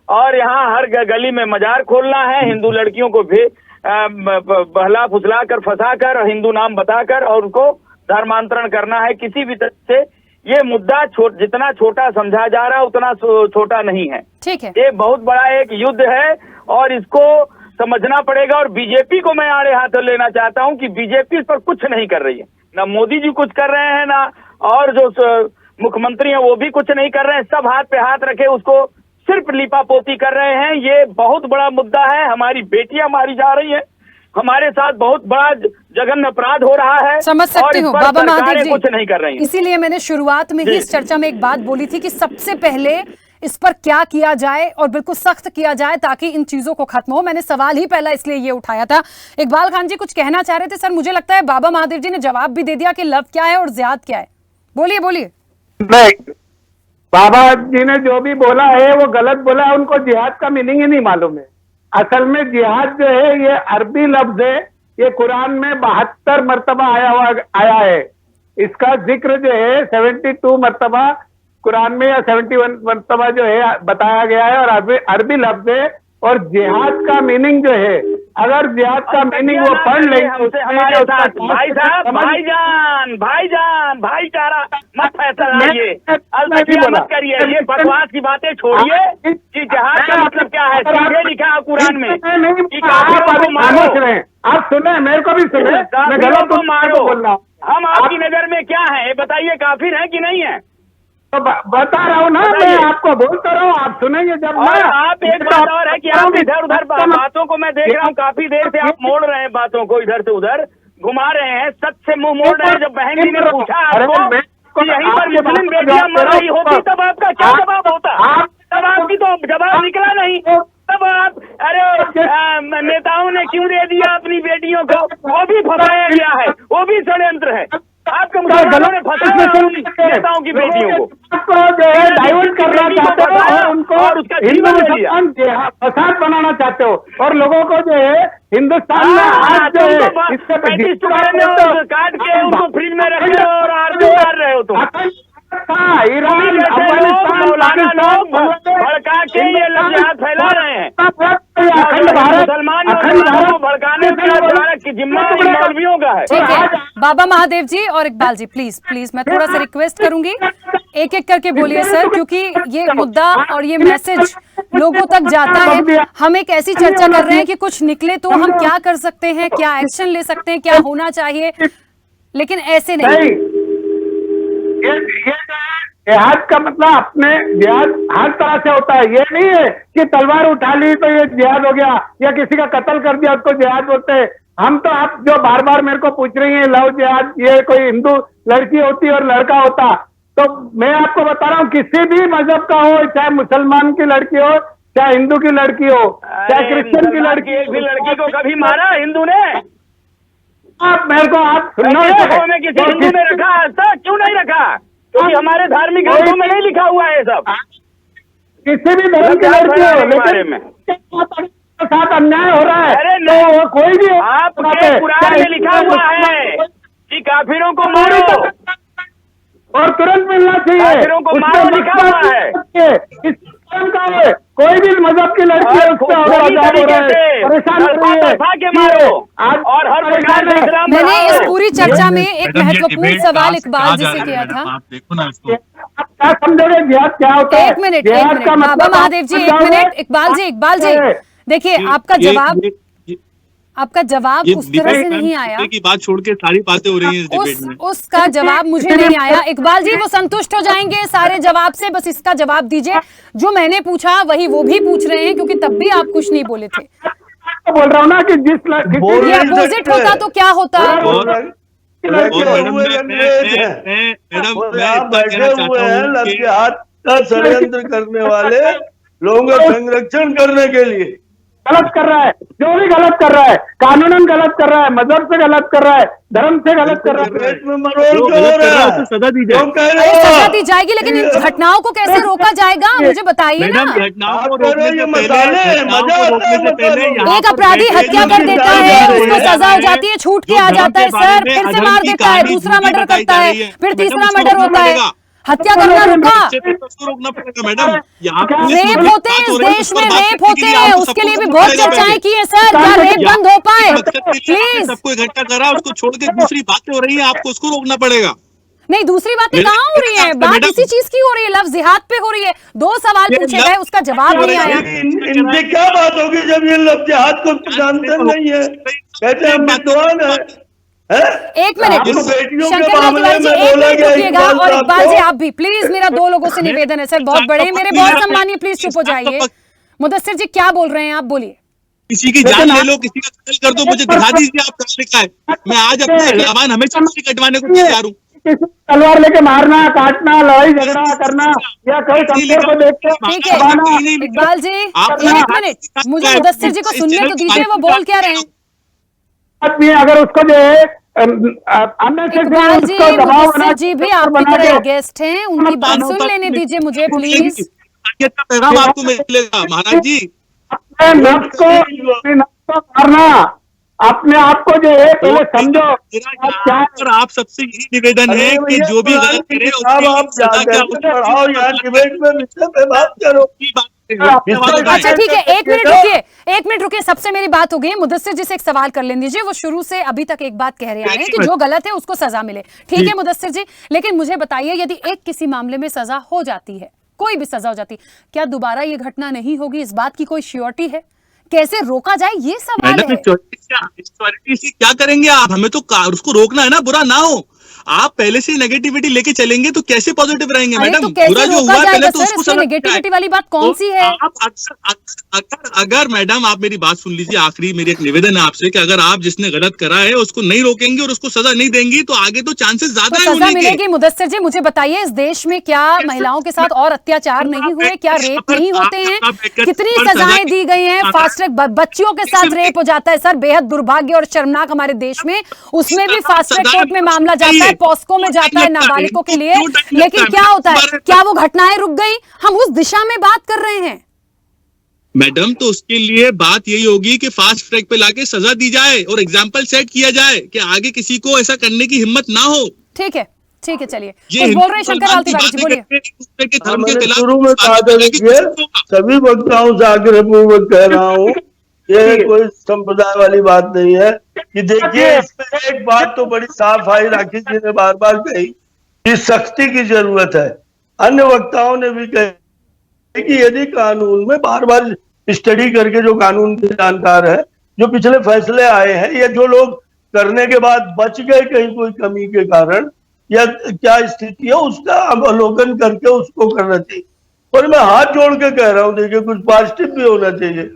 और यहाँ हर गली में मजार खोलना है, हिंदू लड़कियों को बहला फुसला कर, फंसा कर, हिंदू नाम बताकर और उनको धर्मांतरण करना है किसी भी तरह से। ये मुद्दा जितना छोटा समझा जा रहा है उतना छोटा नहीं है। ठीक है, ये बहुत बड़ा एक युद्ध है और इसको समझना पड़ेगा। और बीजेपी को मैं आड़े हाथों लेना चाहता हूं कि बीजेपी इस पर कुछ नहीं कर रही है, ना मोदी जी कुछ कर रहे हैं, ना और जो मुख्यमंत्री हैं वो भी कुछ नहीं कर रहे हैं। सब हाथ पे हाथ रखे उसको सिर्फ लिपापोती कर रहे हैं। ये बहुत बड़ा मुद्दा है। हमारी बेटियां मारी जा रही हैं, हमारे साथ बहुत बड़ा जघन्य अपराध हो रहा है। समझ और सकती इस हूँ पर बाबा महादेव सरकारें जी, कुछ नहीं कर रही हैं। इसीलिए मैंने शुरुआत में ही इस चर्चा में एक बात बोली थी कि सबसे पहले इस पर क्या किया जाए और बिल्कुल सख्त किया जाए ताकि इन चीजों को खत्म हो। मैंने सवाल ही पहला इसलिए ये उठाया था। इकबाल खान जी कुछ कहना चाह रहे थे सर, मुझे लगता है बाबा महादेव जी ने जवाब भी दे दिया कि लव क्या है और जिहाद क्या है। बोलिए बोलिए। नहीं, बाबा जी ने जो भी बोला है वो गलत बोला है, उनको जिहाद का मीनिंग ही नहीं मालूम है। असल में जिहाद जो है ये अरबी लफ्ज है, ये कुरान में 72 मरतबा आया है। इसका जिक्र जो है 72 मरतबा कुरान में या 71 मरतबा जो है बताया गया है, और अरबी लफ्ज है। और जिहाद का मीनिंग जो है, अगर जिहाद का मीनिंग वो पढ़ लेंगे हमसे हमारे साथ भाई साहब, भाईजान भाईचारा मत फैसलाइए, अलतकिया मत करिए, ये बकवास की बातें छोड़िए कि जिहाद का मतलब क्या है। सीधे लिखा है कुरान में कि काफिरों को मारो। आप सुने, मेरे को भी सुने, मैं गलत को मारो। बोल रहा हूँ। हम आपकी नजर में क्या है ये बताइए, काफिर है कि नहीं है? तो बता रहा हूँ ना, मैं आपको बोलता रहा हूँ, आप सुनेंगे जब और ना। आप एक बात और है कि आप इधर उधर बातों को मैं देख रहा हूँ, काफी देर से आप मोड़ रहे हैं बातों को, इधर से उधर घुमा रहे हैं, सच से मुंह मोड़ रहे हैं। जब बहन जी ने पूछा आपको कि यहीं पर मुस्लिम बेटियां मर रही होती तब आपका क्या जवाब होता? तब आपकी तो जवाब निकला नहीं। तब आप अरे नेताओं ने क्यों दे दिया अपनी बेटियों को, वो भी फंसाया गया है, वो भी षड्यंत्र है। आपके मुसलमानों ने फंसाया नेताओं की बेटियों को जो है डाइवर्ट करना चाहते हो और उनको और उसका हिंदू जीवन ले लिया। मुसलमान फसाद बनाना चाहते हो, और लोगों को जो है हिंदुस्तान में आज जो है इससे काट के उनको फ्रिज में रख रहे हो और आरती उतार रहे हो तुम। ईरान, अफगानिस्तान, लोग भड़का के ये लफ्ज़ फैला रहे हैं। अखंड भारत, मुसलमान को भड़काने का जिम्मा मौलवियों का है। ठीक है बाबा महादेव जी और इकबाल जी, प्लीज प्लीज मैं थोड़ा सा रिक्वेस्ट करूंगी, एक एक करके बोलिए सर, क्योंकि ये मुद्दा और ये मैसेज लोगों तक जाता है। हम एक ऐसी चर्चा कर रहे हैं कि कुछ निकले तो हम क्या कर सकते हैं, क्या एक्शन ले सकते हैं, क्या होना चाहिए, लेकिन ऐसे नहीं। ये जिहाद का मतलब अपने जिहाद हर तरह से होता है। ये नहीं है कि तलवार उठा ली तो ये जिहाद हो गया, या किसी का कत्ल कर दिया उसको जिहाद बोलते हैं। हम तो आप जो बार बार मेरे को पूछ रही हैं लव जिहाद, ये कोई हिंदू लड़की होती और लड़का होता, तो मैं आपको बता रहा हूँ किसी भी मजहब का हो, चाहे मुसलमान की लड़की हो, चाहे हिंदू की लड़की हो, चाहे क्रिश्चियन की लड़की, एक भी लड़की को कभी मारा हिंदू ने? आप मेरे को आप सुनना में किसी हिंदू ने रखा है? क्यों नहीं रखा? क्योंकि हमारे धार्मिक ग्रंथों में नहीं लिखा हुआ है सब। किसी भी धर्म की लड़की हो, लेकिन साथ अन्याय हो रहा है। अरे तो कोई भी आपके कुरान में लिखा हुआ है कि काफिरों को मारो और तुरंत मिलना चाहिए। काफिरों को मारो लिखा हुआ है। इस का है, कोई भी मजहब की लड़की है उससे आजाद हो रहा है, परेशान हो रही है और हर प्रकार से इस्लाम मैंने इस पूरी चर्चा में एक महत्वपूर्ण सवाल इकबाल जी से किया था। आप देखो ना इसको, आप क्या समझोगे जिहाद क्या होता है? एक मिनट बाबा महादेव जी, एक मिनट इकबाल जी देखिए, आपका जवाब उस तरह से नहीं आया की बात छोड़ के सारी बातें हो रही हैं इस डिबेट में। उसका जवाब मुझे नहीं आया। इकबाल जी वो संतुष्ट हो जाएंगे सारे जवाब से, बस इसका जवाब दीजिए। जो मैंने पूछा वही वो भी पूछ रहे हैं, क्योंकि तब भी आप कुछ नहीं बोले थे। तो बोल रहा हूँ ना कि जिस ये अपोजिट होता तो क्या होता? षड्यंत्र करने वाले लोगों का संरक्षण करने के लिए गलत कर रहा है, जो भी गलत कर रहा है, कानूनन गलत कर रहा है, मजहब से गलत कर रहा है, धर्म से गलत कर रहा है, सजा दी जाए, सजा दी जाएगी, लेकिन इन घटनाओं को कैसे रोका जाएगा मुझे बताइए ना। घटनाओं को रोकने से पहले एक अपराधी हत्या कर देता है, उसको सजा हो जाती है, छूट के आ जाता है सर, फिर से मार देता है, दूसरा मर्डर करता है, फिर तीसरा मर्डर होता है, हत्या करना रुका। रोकना पड़ेगा मैडम। यहाँ रेप होते हैं इस देश में, रेप होते हैं, उसके लिए भी बहुत चर्चाएं की है सर, क्या रेप बंद हो पाए प्लीज। सबको इकट्ठा करा, उसको छोड़ के दूसरी बातें हो रही है, आपको उसको रोकना पड़ेगा। नहीं, दूसरी बातें कहाँ हो रही है, बात इसी चीज की हो रही है, लफ्ज़ जिहाद पे हो रही है। 2 सवाल पूछे गए, उसका जवाब नहीं आया। इनसे क्या बात होगी जब ये लफ्ज़ जिहाद को जानते नहीं है, कहते हैं विद्वान है। एक मिनट शंकर लाल तिवारी जी, एक मिनट रुकिएगा, और इकबाल जी आप भी प्लीज, मेरा 2 लोगों से निवेदन है सर, बहुत बड़े मेरे बहुत सम्मानीय, प्लीज चुप हो जाइए। मुदस्सिर जी क्या बोल रहे हैं आप, बोलिए। किसी की जान ले लो, किसी का कत्ल कर दो, मुझे दिखा दीजिए आप कहाँ लिखा है। मैं आज अपने जवान हमेशा कटवाने को तैयार हूँ। किसी तलवार लेके मारना, काटना, लड़ाई झगड़ा करना या कोई कमजोर को देख के ठीक है इकबाल जी, एक मिनट, मुझे मुदस्सिर जी को सुनने तो दीजिए, वो बोल क्या रहे हैं। आदमी अगर उसको जो है इकबाल जी, मुदस्सिर जी भी आपकी तरह गेस्ट हैं, उनकी बात सुन लेने दीजिए मुझे प्लीज। पैगाम आपको मिलेगा महाराज जी। अपने नफ्स को मारना, अपने आप को जो है पहले समझो। आप सबसे यही निवेदन है कि जो भी गलत करे डिबेट में विषय पे बात करो। अच्छा ठीक है, एक मिनट रुकिए, सबसे मेरी बात हो गई। मुदस्सिर जी से एक सवाल कर लेने दीजिए, वो शुरू से अभी तक एक बात कह रहे आए हैं कि जो गलत है उसको सजा मिले। ठीक है मुदस्सिर जी, लेकिन मुझे बताइए यदि एक किसी मामले में सजा हो जाती है, कोई भी सजा हो जाती, क्या दोबारा ये घटना नहीं होगी? इस बात की कोई श्योरिटी है? कैसे रोका जाए, ये सवाल है। श्योरिटी से क्या करेंगे आप? हमें तो उसको रोकना है ना, बुरा ना हो। आप पहले से नेगेटिविटी लेके चलेंगे तो कैसे पॉजिटिव रहेंगे मैडम? तो बुरा जो हुआ पहले तो उसको नेगेटिविटी वाली बात कौन सी है? अगर मैडम आप मेरी बात सुन लीजिए, आखिरी मेरी एक निवेदन है आपसे कि अगर आप जिसने गलत करा है उसको नहीं रोकेंगे और उसको सजा नहीं देंगी तो आगे तो चांसेस ज्यादा है सजा मिलेगी। मुदस्सिर जी मुझे बताइए, इस देश में क्या महिलाओं के साथ और अत्याचार नहीं हुए? क्या रेप नहीं होते हैं? कितनी सजाएं दी गई हैं? फास्ट ट्रैक बच्चियों के साथ रेप हो जाता है सर, बेहद दुर्भाग्य और शर्मनाक हमारे देश में। उसमें भी फास्ट ट्रैक कोर्ट में मामला जाता है, पॉस्को में जाता है नाबालिगों के लिए, लेकिन क्या होता है? क्या वो घटनाएं रुक गई? हम उस दिशा में बात कर रहे हैं मैडम। तो उसके लिए बात यही होगी कि फास्ट ट्रैक पे लाके सजा दी जाए और एग्जाम्पल सेट किया जाए कि आगे किसी को ऐसा करने की हिम्मत ना हो। ठीक है चलिए, कुछ बोल रहे हैं शंकर लाल तिवारी जी, बोलिए। शुरू में कहा था, देखिए सभी वक्ताओं से आग्रह पूर्वक कह रहा हूँ, ये कोई संप्रदाय वाली बात नहीं है कि देखिए इसमें एक बात तो बड़ी साफ आई, राखी जी ने बार बार कही कि सख्ती की जरूरत है। अन्य वक्ताओं ने भी कही कि यदि कानून में बार बार स्टडी करके जो कानून के जानकार है, जो पिछले फैसले आए हैं या जो लोग करने के बाद बच गए कहीं कोई कमी के कारण या क्या स्थिति है, उसका अवलोकन करके उसको करना चाहिए। और मैं हाथ जोड़ के कह रहा हूँ, देखिए कुछ पॉजिटिव भी होना चाहिए।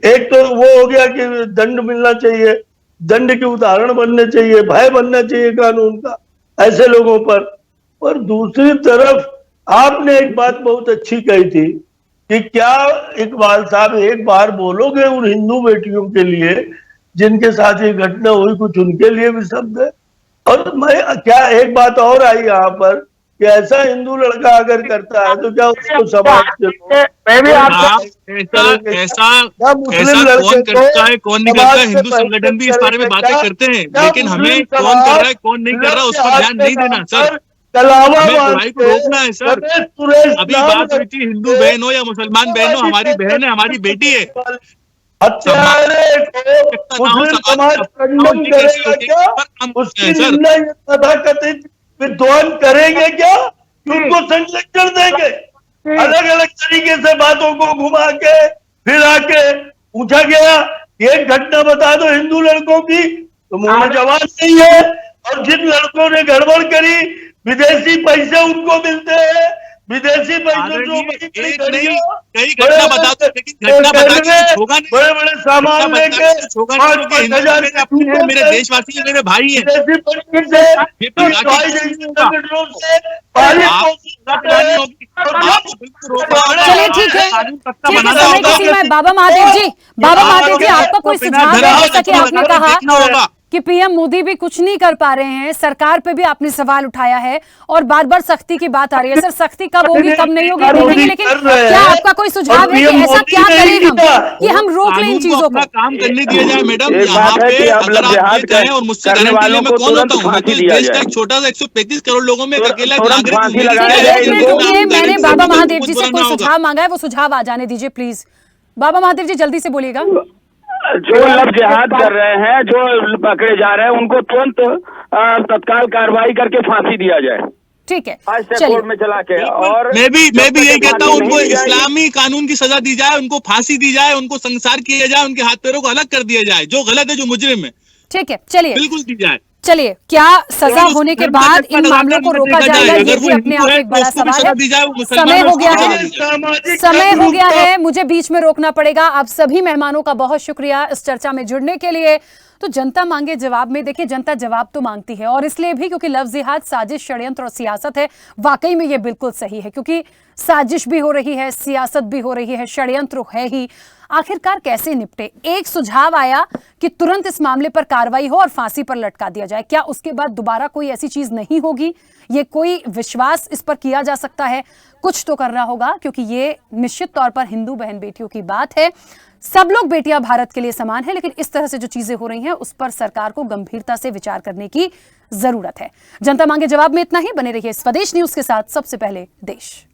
एक तो वो हो गया कि दंड मिलना चाहिए, दंड के उदाहरण बनने चाहिए, भय बनना चाहिए कानून का ऐसे लोगों पर। और दूसरी तरफ आपने एक बात बहुत अच्छी कही थी कि क्या इकबाल साहब एक बार बोलोगे उन हिंदू बेटियों के लिए जिनके साथ ये घटना हुई, कुछ उनके लिए भी शब्द है। और मैं क्या एक बात और आई यहाँ पर कि ऐसा हिंदू लड़का अगर करता है तो क्या उसको समाज के ऐसा कौन करता है कौन नहीं करता है? हिंदू संगठन भी इस बारे में बातें करते हैं, लेकिन हमें कौन कर रहा है कौन नहीं कर रहा उस पर ध्यान नहीं देना सर। बुराई को रोकना है सर। अभी बात हुई थी हिंदू बहन हो या मुसलमान बहन हो, हमारी बहन है, हमारी बेटी है। मुस्लिम समाज खंडन करेगा क्या? उसकी तथाकथित विद्वान करेंगे क्या? उनको संरक्षण देंगे? अलग अलग तरीके से बातों को घुमा के फिर आके पूछा गया एक घटना बता दो हिंदू लड़कों की, तो मुंह में जवाब नहीं है। और जिन लड़कों ने गड़बड़ करी, विदेशी पैसे उनको मिलते हैं, विदेशी पैसे जो कई घटना बता दो, लेकिन घटना बता के होगा नहीं। बड़े बड़े सामान लेके 5,000 मेरे देशवासी मेरे भाई हैं। चलिए ठीक है, समय की सीमा है। बाबा महादेव जी आपका कोई सुझाव है? जैसा कि आपने कहा कि पीएम मोदी भी कुछ नहीं कर पा रहे हैं, सरकार पे भी आपने सवाल उठाया है और बार बार सख्ती की बात आ रही है। सर सख्ती कब होगी कब नहीं होगी देखेंगे, लेकिन क्या आपका कोई सुझाव है कि ऐसा क्या करें हम कि हम रोक लें इन चीजों को? काम करने दिया जाए मैडम। यहाँ पे अगर आप जाए और मुझसे गारंटी ले, मैं कौन होता हूँ? मैं देश का एक छोटा सा 135 करोड़ लोगों में अकेला नागरिक। मैंने बाबा महादेव जी से कोई सुझाव मांगा है, वो सुझाव आ जाने दीजिए प्लीज। बाबा महादेव जी जल्दी से बोलिएगा। जो लव जिहाद कर रहे हैं, जो पकड़े जा रहे हैं, उनको तुरंत तत्काल कार्रवाई करके फांसी दिया जाए। ठीक है, कोर्ट में चला के। और मैं भी यही कहता हूँ, उनको इस्लामी कानून की सजा दी जाए, उनको फांसी दी जाए, उनको संसार किया जाए, उनके हाथ पैरों को अलग कर दिया जाए, जो गलत है जो मुजरिम है। ठीक है, चलिए बिल्कुल दी जाए। चलिए, क्या सजा होने के बाद इन मामलों को रोका जाएगा, ये भी अपने आप एक बड़ा सवाल है। समय हो गया है, समय हो गया है, मुझे बीच में रोकना पड़ेगा। आप सभी मेहमानों का बहुत शुक्रिया इस चर्चा में जुड़ने के लिए। तो जनता मांगे जवाब में, देखिए जनता जवाब तो मांगती है, और इसलिए भी क्योंकि लफ्ज़ जिहाद साजिश, षड्यंत्र और सियासत है। वाकई में ये बिल्कुल सही है, क्योंकि साजिश भी हो रही है, सियासत भी हो रही है, षड्यंत्र है ही। आखिरकार कैसे निपटे? एक सुझाव आया कि तुरंत इस मामले पर कार्रवाई हो और फांसी पर लटका दिया जाए। क्या उसके बाद दोबारा कोई ऐसी चीज नहीं होगी? ये कोई विश्वास इस पर किया जा सकता है? कुछ तो करना होगा, क्योंकि ये निश्चित तौर पर हिंदू बहन बेटियों की बात है। सब लोग बेटियां भारत के लिए समान है, लेकिन इस तरह से जो चीजें हो रही हैं उस पर सरकार को गंभीरता से विचार करने की जरूरत है। जनता मांगे जवाब में इतना ही। बने रहिए स्वदेश न्यूज के साथ, सबसे पहले देश।